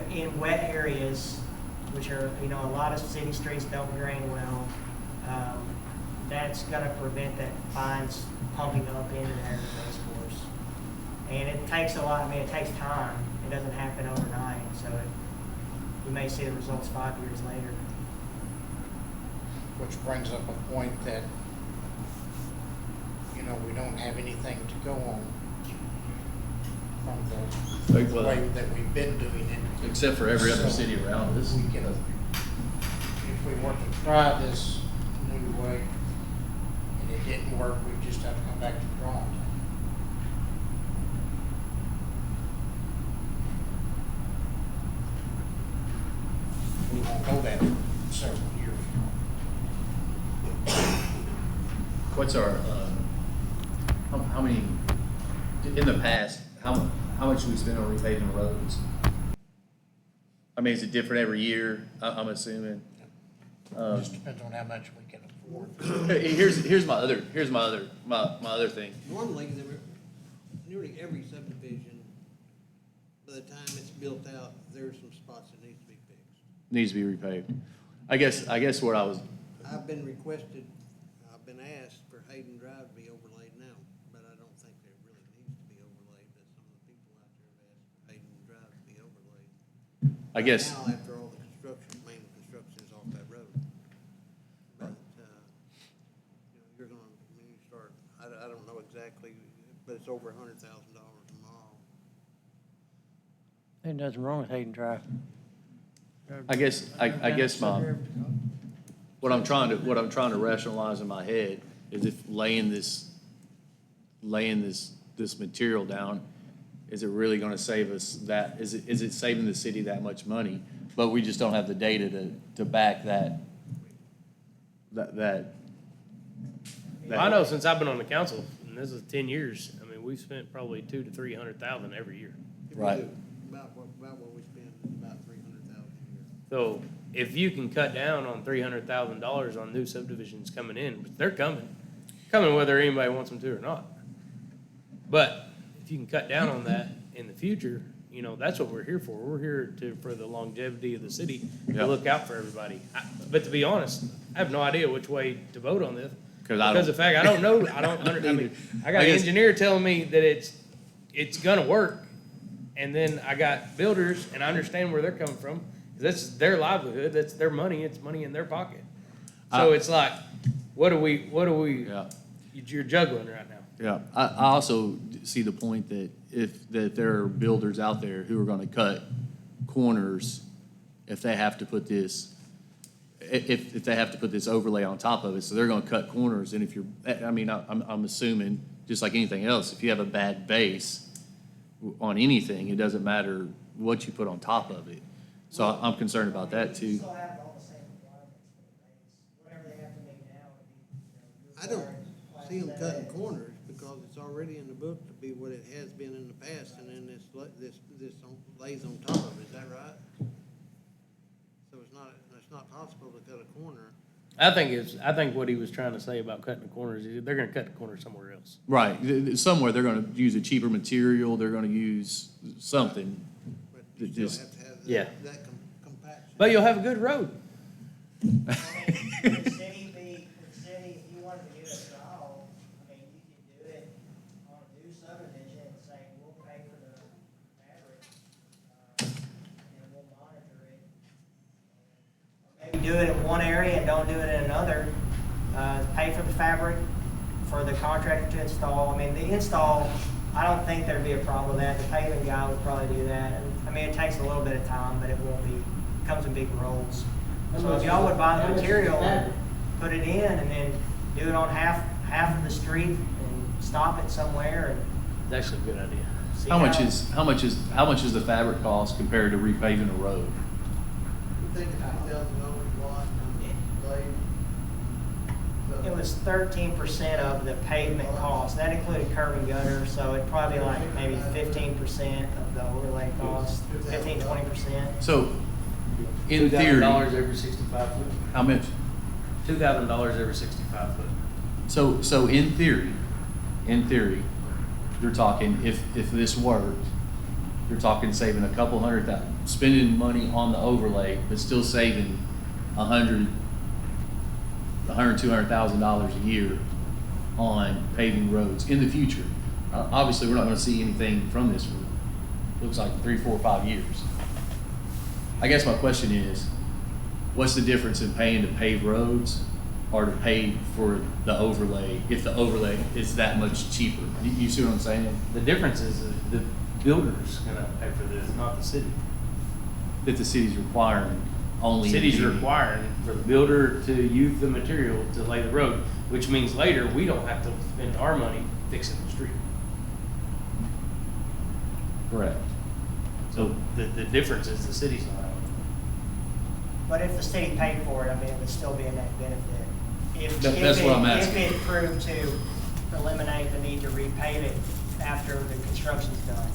In wet areas, which are, a lot of city streets don't drain well, that's gonna prevent that fines pumping up into the aggregate base course. And it takes a lot, it takes time. It doesn't happen overnight, so you may see the results 5 years later. Which brings up a point that, we don't have anything to go on from the way that we've been doing it. Except for every other city around us. We can, if we were to try this new way and it didn't work, we just have to come back to the drawing board. won't go that for several years. What's our, how many, in the past, how much do we spend on repaving roads? I mean, is it different every year, I'm assuming? Just depends on how much we can afford. Here's my other thing. Normally, nearly every subdivision, by the time it's built out, there's some spots that need to be fixed. Needs to be repaved. I guess what I was, I've been requested, I've been asked for Hayden Drive to be overlaid now, but I don't think it really needs to be overlaid, but some of the people out there have asked for Hayden Drive to be overlaid. I guess, Now, after all the main construction is off that road. But, you're gonna, when you start, I don't know exactly, but it's over $100,000 a mile. Ain't nothing wrong with Hayden Drive. I guess what I'm trying to rationalize in my head is if laying this material down, is it really gonna save us that, is it saving the city that much money? But we just don't have the data to back that. I know since I've been on the council, and this is 10 years, I mean, we've spent probably $200,000 to $300,000 every year. Right. About what we spend, about $300,000 a year. So if you can cut down on $300,000 on new subdivisions coming in, but they're coming whether anybody wants them to or not. But if you can cut down on that in the future, you know, that's what we're here for. We're here for the longevity of the city, Yeah. to look out for everybody. But to be honest, I have no idea which way to vote on this. 'Cause Because of the fact, I don't know, I mean, I got I an guess- engineer telling me that it's gonna work. And then I got builders, and I understand where they're coming from, 'cause that's their livelihood, that's their money, it's money in their pocket. So it's like, what do we, Yeah. you're juggling right now. Yeah, I also see the point that that there are builders out there who are gonna cut corners if they have to put this, if they have to put this overlay on top of it, so they're gonna cut corners, and if you're, I mean, I'm assuming, just like anything else, if you have a bad base on anything, it doesn't matter what you put on top of it. So I'm concerned about that You too. still have all the same requirements for the base. Whatever they have to make now would be, I don't see them cutting corners because it's already in the book to be what it has been in the past, and then this lays on top of it, is that right? So it's not possible to cut a corner. I think what he was trying to say about cutting the corners is they're gonna cut the corners somewhere else. Right, somewhere they're gonna use a cheaper material, they're gonna use something. But you That still just- have to have Yeah. that compaction. But you'll have a good road. I mean, would the city, if you wanted to get a style, I mean, you could do it on a new subdivision and say, we'll pay for the fabric, and we'll monitor it. Or maybe do it in one area and don't do it in another, pay for the fabric, for the contractor to install. I mean, the install, I don't think there'd be a problem with that. The paving guy would probably do that. And, I mean, it takes a little bit of time, but it won't be, it comes in big rolls. So if y'all would buy the material and put it in and then do it on half of the street and stop it somewhere and That's actually a good idea. see How much is the fabric cost compared to repaving a road? You think it's $2,000 a lot, blade? It was 13% of the pavement cost. That included curb and gutter, so it'd probably be like maybe 15% of the overlay cost, 15-20%. So, in theory, $2,000 every 65 foot. how much? $2,000 every 65 foot. So in theory, you're talking, if this worked, you're talking saving a couple $100,000, spending money on the overlay, but still saving $200,000 a year on paving roads in the future. Obviously, we're not gonna see anything from this for, looks like 3, 4, 5 years. I guess my question is, what's the difference in paying to pave roads or to pay for the overlay, if the overlay is that much cheaper? You see what I'm saying? The difference is that the builder's gonna pay for this, not the city. That the city's requiring only. The city's requiring for the builder to use the material to lay the road, which means later we don't have to spend our money fixing the street. Correct. So the difference is the city's not. But if the city paid for it, I mean, it would still be a net benefit. That's what I'm asking. If it proved to eliminate the need to repave it after the construction's done,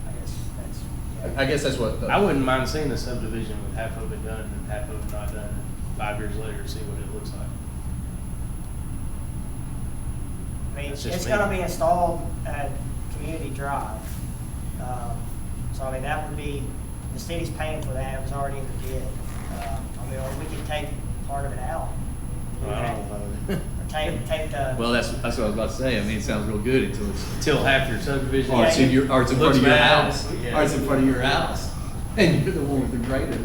I guess that's. I guess that's what. I wouldn't mind seeing the subdivision with half of it done and half of it not done, and 5 years later, see what it looks like. I mean, That's just it's me. gonna be installed at Community Drive. So I mean, that would be, the city's paying for that, it was already in the bid. I mean, or we could take part of it out. Well, I don't know. Or take the. Well, that's what I was about to say. I mean, it sounds real good until it's. Until half your subdivision. Or it's in your, or it's in front of your Looks bad. house. Yeah. Or it's in front of your house. And you're the one with the grader.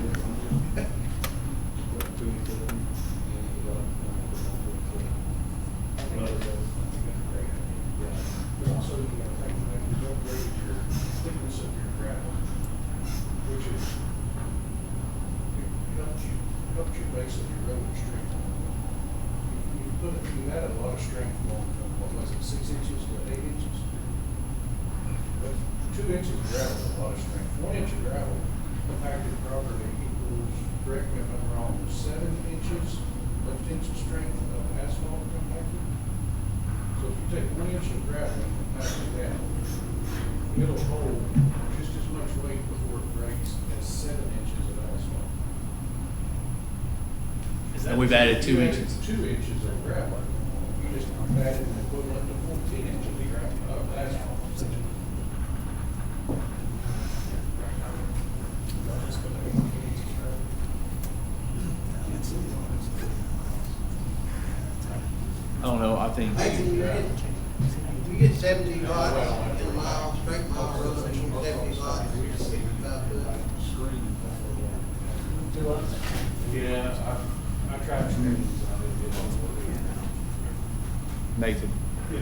But also, you gotta think about the upgrade your thickness of your gravel, which is, it helps you base of your road strength. You add a lot of strength from, what was it, 6 inches to 8 inches? But 2 inches of gravel is a lot of strength. 1 inch of gravel compacted properly equals, correct me if I'm wrong, 7 inches of tensile strength of asphalt compacted. So if you take 1 inch of gravel and compact it down, it'll hold just as much weight before it breaks as 7 inches of asphalt. And we've added 2 inches. 2 inches of gravel. You just added an equivalent to 14 inches of gravel, of asphalt. I don't know, I think. You get 70 lots in a mile, straight mile road, 70 lots, about Yeah, I tried to. Nathan,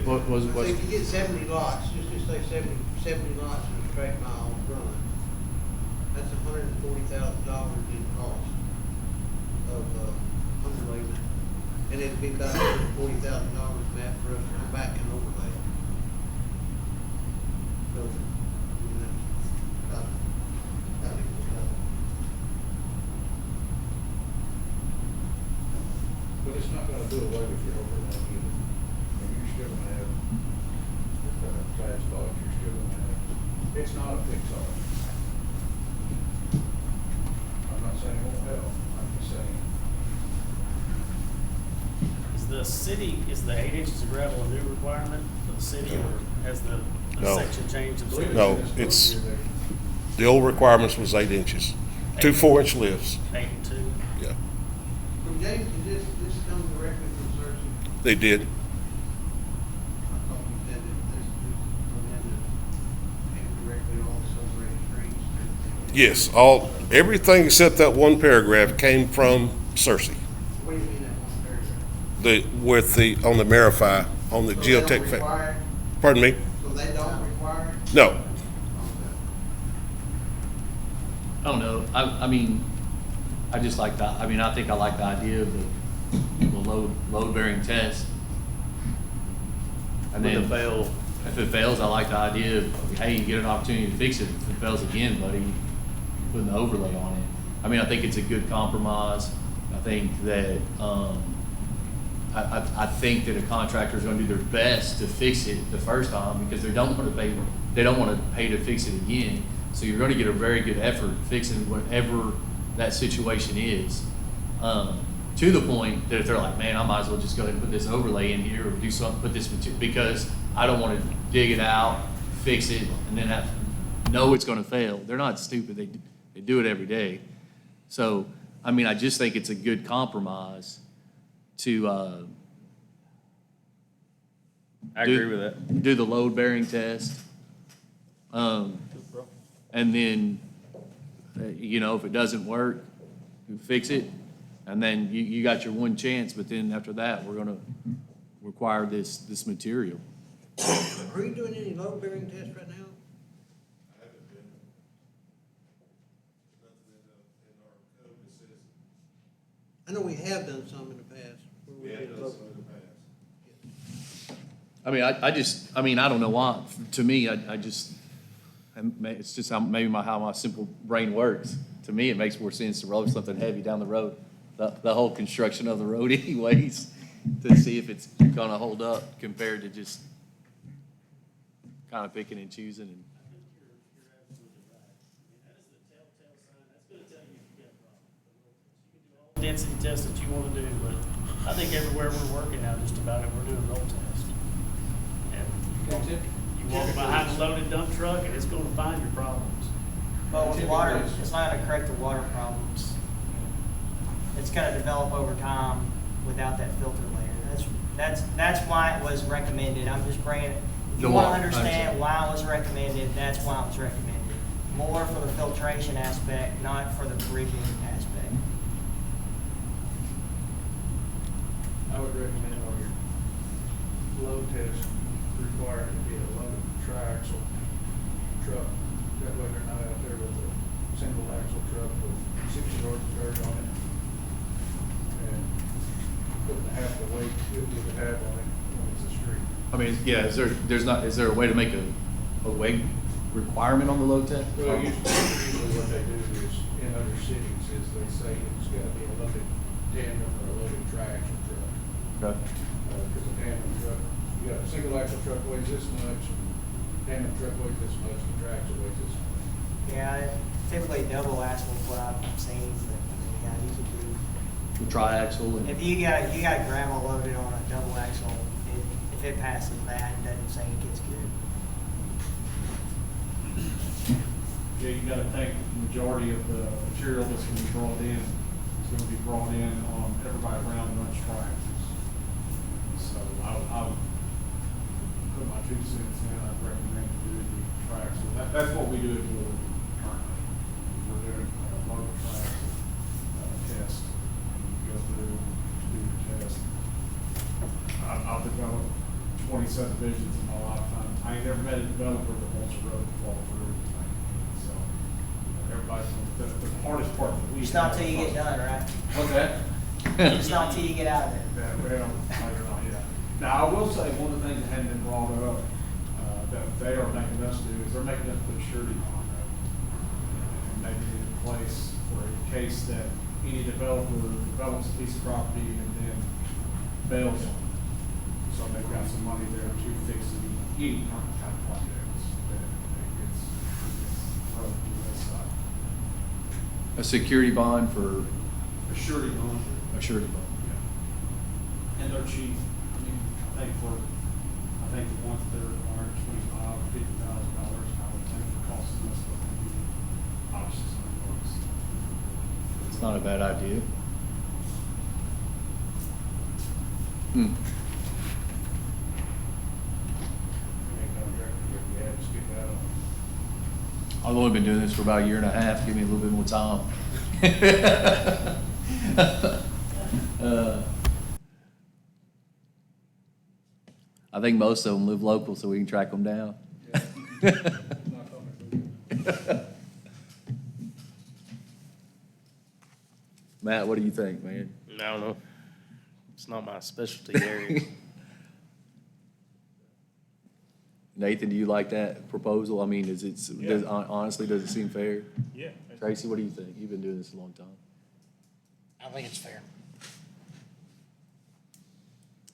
what was, So if you get 70 lots, just say 70 lots in a straight mile run, that's $140,000 in cost of underlayment. And it'd be about $140,000, Matt, for us to come back and overlay. So, I mean, that's about equal level. But it's not gonna do away with your overlay either. I mean, you're still gonna have, flat spots, you're still gonna have, it's not a fix-all. I'm not saying it won't help, I'm just saying. Is the 8 inches of gravel a new requirement for the city, or has the No. section changed? No, it's, the old requirements was 8 inches, 2 4-inch lifts, 8 and 2? yeah, From James, did this come directly from Cersei? they did. I thought you said that this from them that came directly all the subgrade streets. Yes, everything except that one paragraph came from Cersei. What do you mean that one paragraph? On the Verify, on the So they don't geotech. require it? Pardon me? So they don't require it? No, Okay. I don't know, I mean, I just like that, I mean, I think I like the idea of the load bearing test. And With then the fail. if it fails, I like the idea of, hey, you get an opportunity to fix it. If it fails again, buddy, putting the overlay on it. I mean, I think it's a good compromise. I think that, I think that a contractor is gonna do their best to fix it the first time because they don't wanna pay to fix it again. So you're gonna get a very good effort fixing whatever that situation is. To the point that if they're like, man, I might as well just go ahead and put this overlay in here or do something, put this material, because I don't wanna dig it out, fix it, and then know it's gonna fail. They're not stupid, they do it every day. So, I mean, I just think it's a good compromise to, I agree with that. do the load bearing test. And then, if it doesn't work, you fix it, and then you got your one chance, but then after that, we're gonna require this material. Are you doing any load bearing tests right now? I know we have done some in the past. where we did load- I mean, I don't know why, to me, it's just maybe how my simple brain works. to me, it makes more sense to roll something heavy down the road, the whole construction of the road anyways, to see if it's gonna hold up compared to just kind of picking and choosing and. Density test that you want to do, but I think everywhere we're working now, just about it, we're doing roll test. And you walk behind a loaded dump truck and it's gonna find your problems. But with water, it's not gonna correct the water problems. It's gonna develop over time without that filter layer. That's why it was recommended. I'm just bringing it. If you No, wanna I understand why it was recommended, that's why it was recommended. More for the filtration aspect, not for the bridging aspect. I would recommend on your load test required to be a loaded tri-axle truck. That way they're not out there with a single axle truck with 6 yards of dirt on it. And putting half the weight it would have on it when it's a street. I mean, yeah, is there a way to make a weight requirement on the load test? Well, usually what they do is, in other cities, is they say it's gotta be a loaded tandem or a loaded tri-axle truck. Okay. Because a tandem truck, you got a single axle truck weighs this much, and tandem truck weighs this much, and tri-axle weighs this much. Yeah, typically double axle is what I've seen, but yeah, you could do. The tri-axle and. If you got gravel loaded on a double axle, if it passes that, it doesn't say it gets good. Yeah, you gotta think the majority of the material that's gonna be brought in is gonna be brought in on everybody around runs triaxles. So I would put my 2 cents in, I'd recommend doing the triaxle. That's what we do at Blue currently. We're doing a local triaxle test. You go through and do your test. I've developed 20 subdivisions in my lifetime. I ain't never met a developer that wants a road to fall through. So everybody's, the hardest part that we. It's not till you get done, right? What's that? It's not till you get out of there. Yeah, well, maybe not, yeah. Now, I will say, one of the things that hadn't been brought up, that they are making us do, is they're making us put a surety bond up. And making it in place for a case that any developer develops a piece of property and then bails on it. So they've got some money there to fix any kind of projects that gets thrown to the side. A security bond for A surety bond. a surety bond. Yeah. And they're cheap. I think the ones that are required $25,000 or $50,000, I would think the cost of this would be about $600. It's not a bad idea. Hmm. I've only been doing this for about a year and a half. Give me a little bit more time. I think most of them live local, so we can track them down. Matt, what do you think, man? I don't know. It's not my specialty area. Nathan, do you like that proposal? I mean, honestly, does it seem fair? Yeah. Tracy, what do you think? You've been doing this a long time. I think it's fair.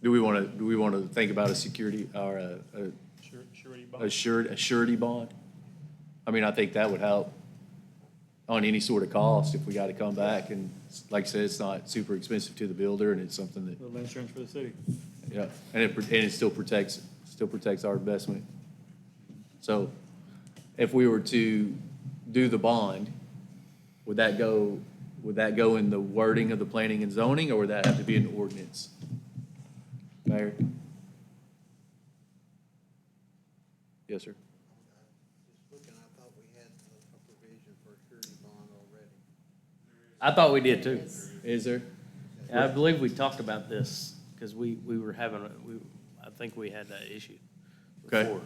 Do we want to think about a security or Surety bond. a surety bond? I mean, I think that would help on any sort of cost if we got to come back and, like I said, it's not super expensive to the builder and it's something that, A little insurance for the city. yeah, and it still protects our investment. So if we were to do the bond, would that go in the wording of the planning and zoning, or would that have to be an ordinance? Mayor? Yes, sir. Just looking, I thought we had a provision for a surety bond already. I thought we did too. Is there? I believe we talked about this, because we were having, I think we had that issue Okay. before.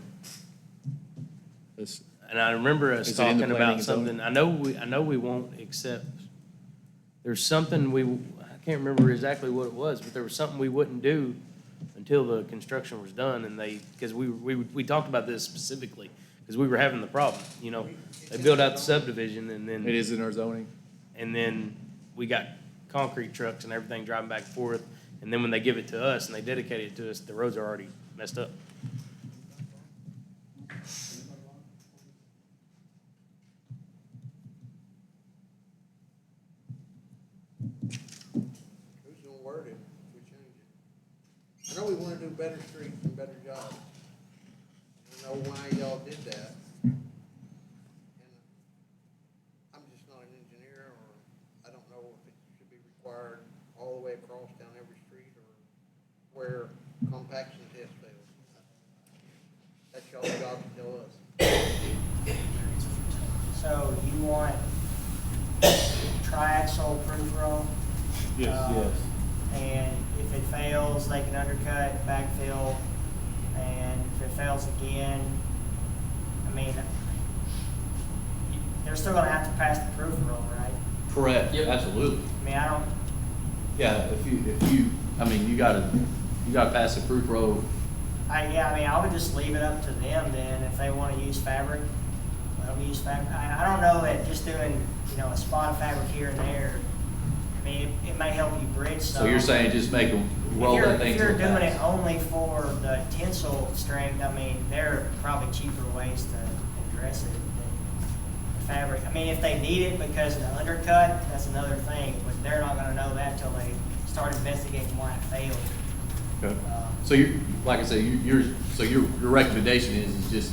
This- And I remember us Is it in the talking planning about and zoning? something, I know we won't accept, there's something I can't remember exactly what it was, but there was something we wouldn't do until the construction was done, and because we talked about this specifically, because we were having the problem, you know. They built out the subdivision and then. It is in our zoning? And then we got concrete trucks and everything driving back and forth. And then when they give it to us and they dedicate it to us, the roads are already messed up. Who's gonna word it if we change it? I know we wanna do better streets and better jobs. I don't know why y'all did that. And I'm just not an engineer, or I don't know if it should be required all the way across down every street, or where compaction test fails. That's y'all's job to tell us. So you want triaxle proof roll? Yes. And if it fails, they can undercut, backfill, and if it fails again, I mean, they're still gonna have to pass the proof roll, right? Correct, absolutely. I mean, I don't, Yeah, if you, I mean, you gotta pass the proof road. I would just leave it up to them then, if they wanna use fabric, let them use fabric. I don't know that just doing, a spot of fabric here and there, I mean, it may help you bridge some. So you're saying just make them roll that thing If to you're the doing pass. it only for the tensile strength, I mean, there are probably cheaper ways to address it than the fabric. I mean, if they need it because of the undercut, that's another thing, but they're not gonna know that till they start investigating why it failed. Okay. So you, like I said, your recommendation is just,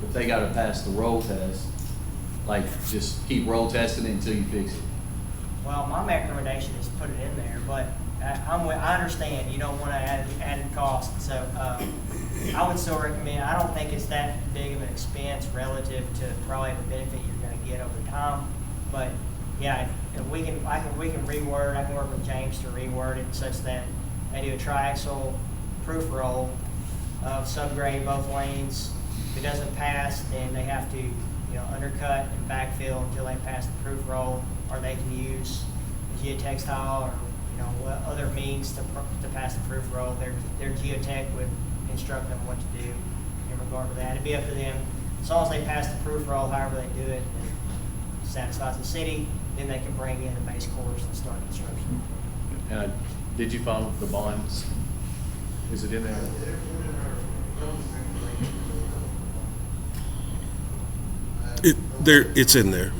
if they gotta pass the roll test, like, just keep roll testing it until you fix it. Well, my recommendation is put it in there, but I understand you don't wanna add added cost, so, I would still recommend, I don't think it's that big of an expense relative to probably the benefit you're gonna get over time, but, yeah, if we can reword, I can work with James to reword it such that they do a triaxle proof roll of subgrade both lanes. If it doesn't pass, then they have to, undercut and backfill until they pass the proof roll, or they can use geotextile or, what other means to pass the proof roll. Their geotech would instruct them what to do in regard to that. It'd be up to them. As long as they pass the proof roll, however they do it, and satisfies the city, then they can bring in the base course and start construction. And did you find the bonds? Is it in there? It's in there,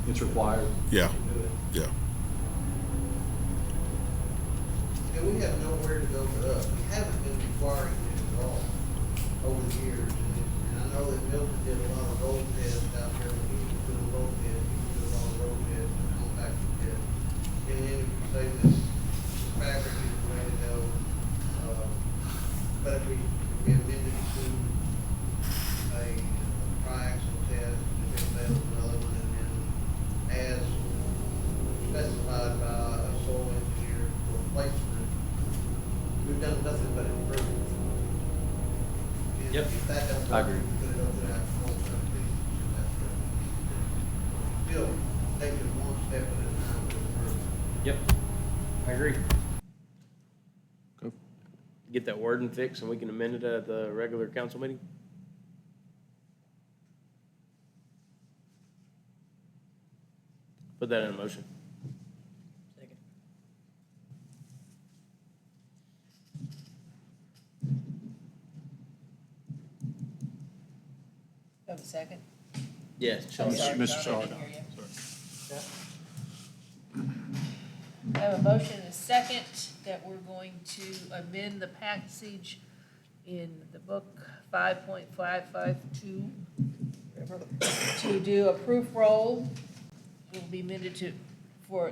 It's required? yeah. And we have nowhere to go but up. We haven't been requiring it at all over the years. And I know that Milton did a lot of road tests out there. When he was doing road tests, he did a lot of road tests and compaction tests. And then if you say this fabric is the way to go, but if we amended to a triaxle test, if it fails another one, and then as specified by a soil engineer for placement, we've done nothing but improve. And Yep. if that doesn't I work, agree. we put it over that whole subdivision, and that's good. Still, take it one step at a time to improve. Yep, I agree. Get that wording fixed and we can amend it at the regular council meeting? Put that in a motion. Second. Have a second? Yes, I'm Sean. sorry, Mr. Sean, I Shaw. didn't hear you. I have a motion and a second that we're going to amend the passage in the book 5.552 to do a proof roll. It will be amended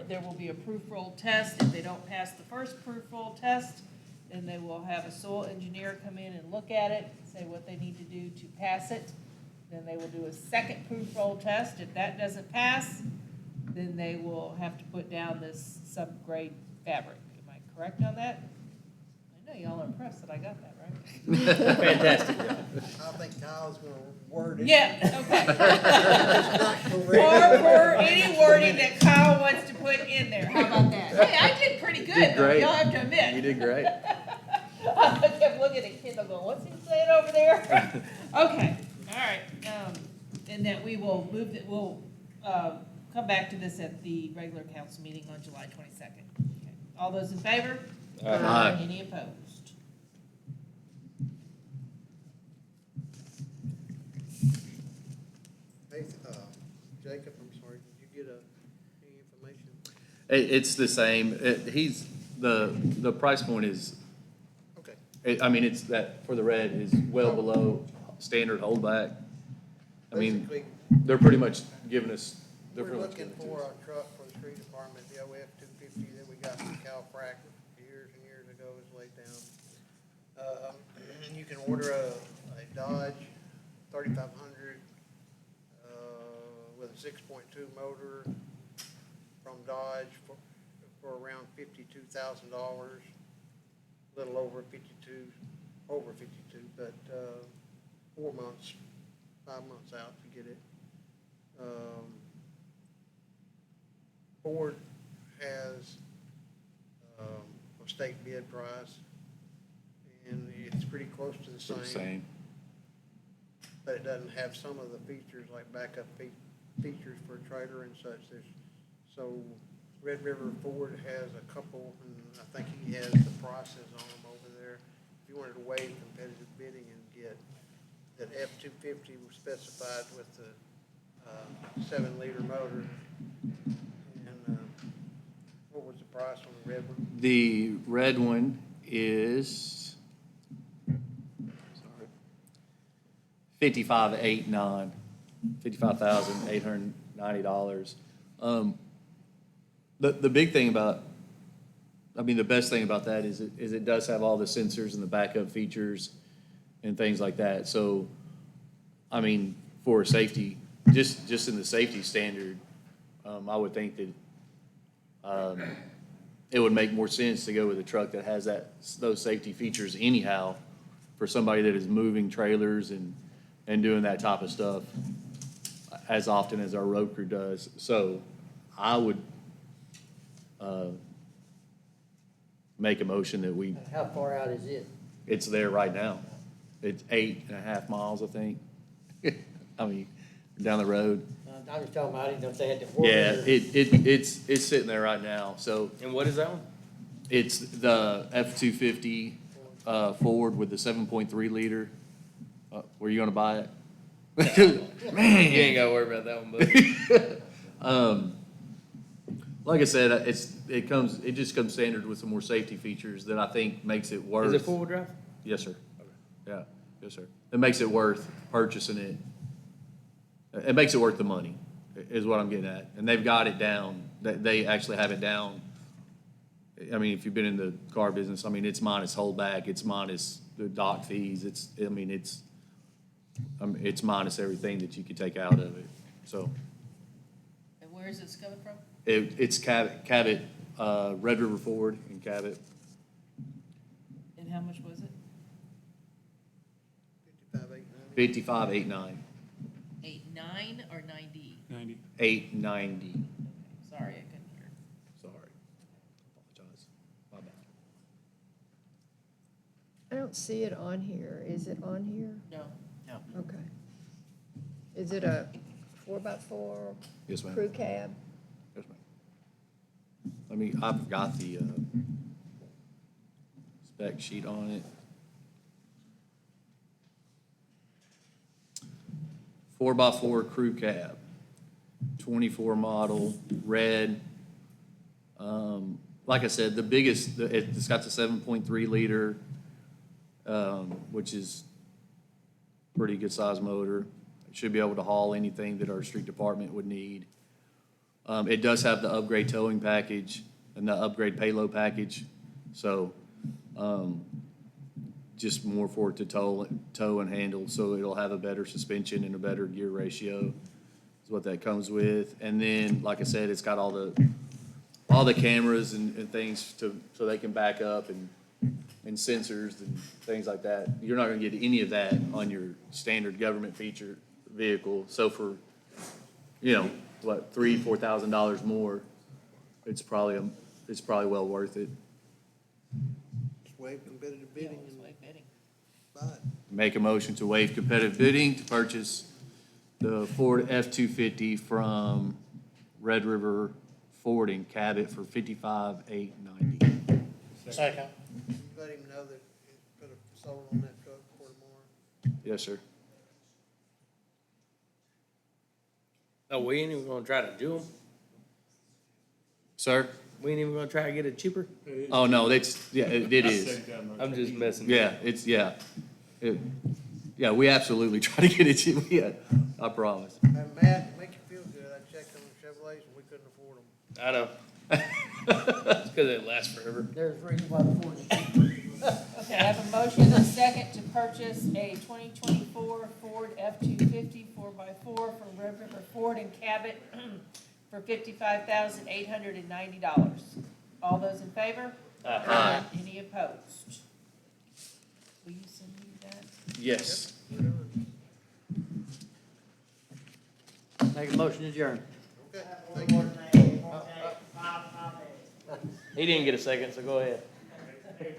there will be a proof roll test. If they don't pass the first proof roll test, then they will have a soil engineer come in and look at it, say what they need to do to pass it. Then they will do a second proof roll test. If that doesn't pass, then they will have to put down this subgrade fabric. Am I correct on that? I know y'all are impressed that I got that right. Fantastic. I think Kyle's gonna word it. Yeah, okay. It's not Or correct. any wording that Kyle wants to put in there. How about that? Hey, I did pretty good, did though. great. Y'all have to admit. You did great. I kept looking at Kendall going, what's he saying over there? Okay, All right, and that we will move, we'll, come back to this at the regular council meeting on July 22nd. Okay. All those in favor? Aye. Any opposed? Hey, Jacob, I'm sorry, did you get any information? It's the same. The price point is, Okay. I mean, it's that, for the red is well below standard holdback. I mean, Basically, they're pretty much giving us, they're we're pretty much looking giving it to for us. a truck for the street department, the OF 250 that we got from Calfrac years and years ago is laid down. And you can order a Dodge 3500 with a 6.2 motor from Dodge for around $52,000, a little over 52, but 4 months, 5 months out to get it. Ford has a state bid price, and it's pretty close to the For the same. same. But it doesn't have some of the features like backup features for a trailer and such. So Red River Ford has a couple, and I think he has the prices on them over there. If you wanted to waive competitive bidding and get that F-250 was specified with the 7-liter motor. And what was the price on the red one? The red one is, sorry, $55,890. The big thing about, I mean, the best thing about that is it does have all the sensors and the backup features and things like that. So, I mean, for safety, just in the safety standard, I would think that it would make more sense to go with a truck that has those safety features anyhow for somebody that is moving trailers and doing that type of stuff as often as our road crew does. So I would make a motion that we, How far out is it? it's there right now. It's 8.5 miles, I think. I mean, down the road. I was talking about, I didn't know if they had to order. Yeah, it's sitting there right now, so And what is that one? it's the F-250 Ford with the 7.3 liter. Were you gonna buy it? Man. You ain't gotta worry about that one, bud. Like I said, it just comes standard with some more safety features that I think makes it worth. Is it four-wheel drive? Yes, sir. Yeah, yes, sir. It makes it worth purchasing it. It makes it worth the money, is what I'm getting at. And they've got it down. They actually have it down. I mean, if you've been in the car business, I mean, it's minus holdback, it's minus the dock fees, it's minus everything that you could take out of it. So And where is this coming from? it's Cabot, Red River Ford in Cabot. And how much was it? 55,890. 55,890. 89 or 90? 90. 890. Sorry, I couldn't hear. Sorry. Apologize. My bad. I don't see it on here. Is it on here? No. Okay. Is it a 4x4 Yes, ma'am. crew cab? Yes, ma'am. I've got the spec sheet on it. 4x4 crew cab, 24 model, red. Like I said, the biggest, it's got the 7.3 liter, which is pretty good size motor. It should be able to haul anything that our street department would need. It does have the upgrade towing package and the upgrade payload package. So, just more for it to tow and handle, so it'll have a better suspension and a better gear ratio is what that comes with. And then, like I said, it's got all the cameras and things so they can back up and sensors and things like that. You're not gonna get any of that on your standard government feature vehicle. So for, what, $3,000-$4,000 more, it's probably well worth it. Just waive competitive bidding and Wait, bidding. Make a motion to waive competitive bidding to purchase the Ford F-250 from Red River Ford in Cabot for $55,890. Second. Let him know that he put a sold on that truck for tomorrow. Yes, sir. Oh, we ain't even gonna try to do them? Sir? We ain't even gonna try to get it cheaper? Oh, no, it is. I'm just messing. Yeah, yeah, we absolutely try to get it cheap, yeah, I promise. And Matt, to make you feel good, I checked on the Chevrolets and we couldn't afford them. I know. It's because it lasts forever. There's a reason why the Ford is cheaper. Okay, I have a motion and a second to purchase a 2024 Ford F-250 4x4 from Red River Ford in Cabot for $55,890. All those in favor? Aye. Any opposed? Will you send me that? Yes. Make a motion to adjourn. Okay, thank you. He didn't get a second, so go ahead. Hey,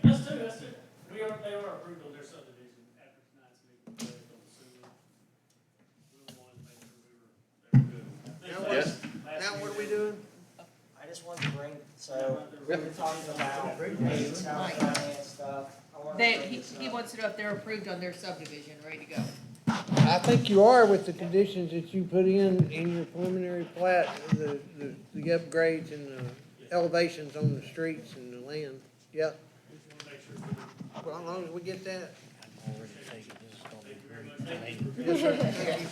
let's do. They are approved on their subdivision after tonight's meeting, based on the sewer. We wanted to make sure they were good. Now what are we doing? I just wanted to bring, so, we were talking about rates, how finance stuff. I wanted to bring this He up. wants to know if they're approved on their subdivision, ready to go. I think you are with the conditions that you put in your preliminary plat, the upgrades and the elevations on the streets and the land. Yep. Well, as long as we get that. Yes, sir. Thank you.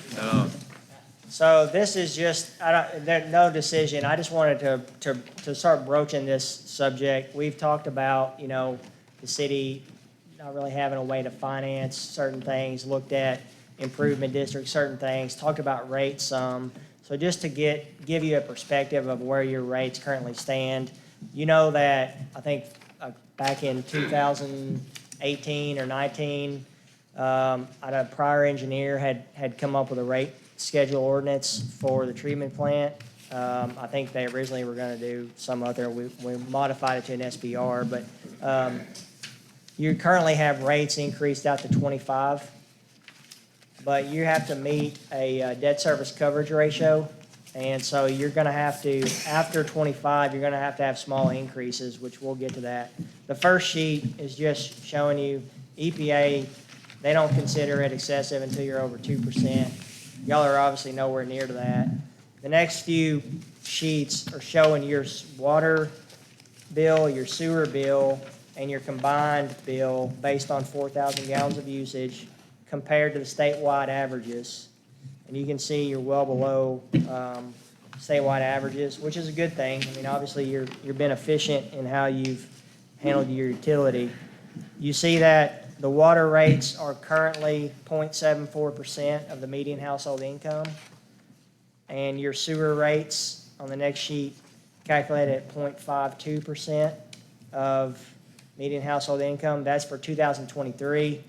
So this is just, there's no decision. I just wanted to start broaching this subject. We've talked about, the city not really having a way to finance certain things, looked at improvement districts, certain things, talked about rates some. So just to give you a perspective of where your rates currently stand, you know that, I think, back in 2018 or 19, a prior engineer had come up with a rate schedule ordinance for the treatment plant. I think they originally were gonna do some other, we modified it to an SBR, but, you currently have rates increased out to 25, but you have to meet a debt service coverage ratio. And so you're gonna have to, after 25, you're gonna have to have small increases, which we'll get to that. The first sheet is just showing you EPA, they don't consider it excessive until you're over 2%. Y'all are obviously nowhere near to that. The next few sheets are showing your water bill, your sewer bill, and your combined bill based on 4,000 gallons of usage compared to the statewide averages. And you can see you're well below statewide averages, which is a good thing. I mean, obviously, you're been efficient in how you've handled your utility. You see that the water rates are currently 0.74% of the median household income. And your sewer rates on the next sheet calculated at 0.52% of median household income. That's for 2023.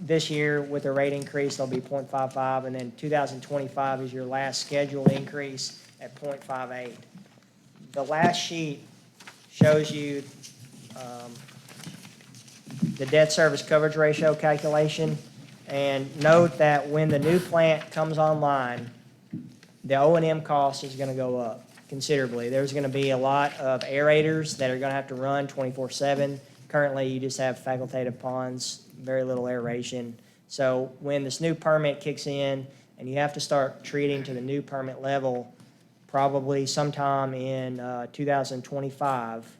This year, with the rate increase, they'll be 0.55, and then 2025 is your last scheduled increase at 0.58. The last sheet shows you the debt service coverage ratio calculation. And note that when the new plant comes online, the O&M cost is going to go up considerably. There's going to be a lot of aerators that are going to have to run 24/7. Currently, you just have facultative ponds, very little aeration. So when this new permit kicks in and you have to start treating to the new permit level, probably sometime in 2025,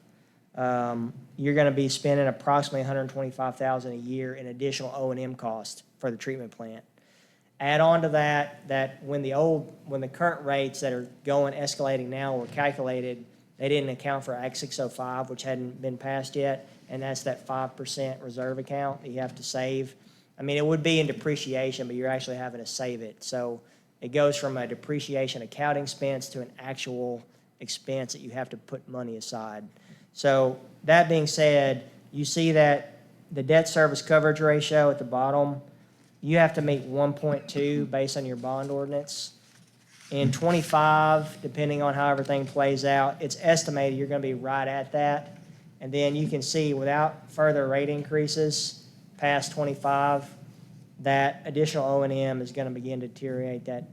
you're going to be spending approximately $125,000 a year in additional O&M cost for the treatment plant. Add on to that when the current rates that are escalating now were calculated, they didn't account for Act 605, which hadn't been passed yet, and that's that 5% reserve account that you have to save. I mean, it would be in depreciation, but you're actually having to save it. So it goes from a depreciation accounting expense to an actual expense that you have to put money aside. So that being said, you see that the debt service coverage ratio at the bottom, you have to meet 1.2 based on your bond ordinance. In 25, depending on how everything plays out, it's estimated you're going to be right at that. And then you can see without further rate increases past 25, that additional O&M is going to begin to deteriorate that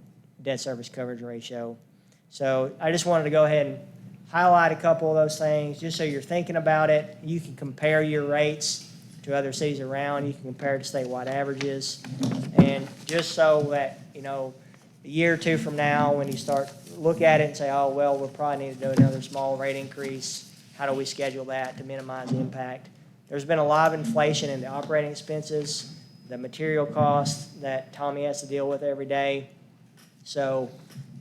debt service coverage ratio. So I just wanted to go ahead and highlight a couple of those things, just so you're thinking about it. You can compare your rates to other cities around. You can compare to statewide averages. And just so that, you know, a year or two from now, when you start look at it and say, oh, well, we'll probably need to do another small rate increase. How do we schedule that to minimize the impact? There's been a lot of inflation in the operating expenses, the material costs that Tommy has to deal with every day. So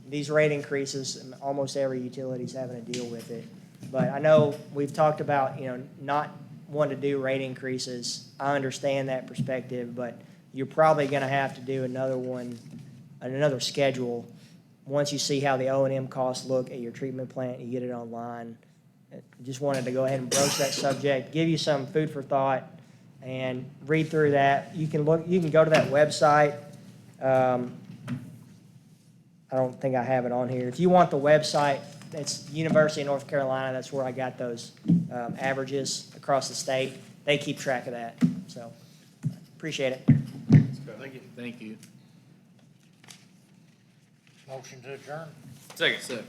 these rate increases, almost every utility is having to deal with it. But I know we've talked about, you know, not wanting to do rate increases. I understand that perspective, but you're probably going to have to do another one, another schedule, once you see how the O&M costs look at your treatment plant, you get it online. Just wanted to go ahead and broach that subject, give you some food for thought, and read through that. You can go to that website. I don't think I have it on here. If you want the website, it's University of North Carolina. That's where I got those averages across the state. They keep track of that. So appreciate it. Thank you. Thank you. Motion to adjourn. Second.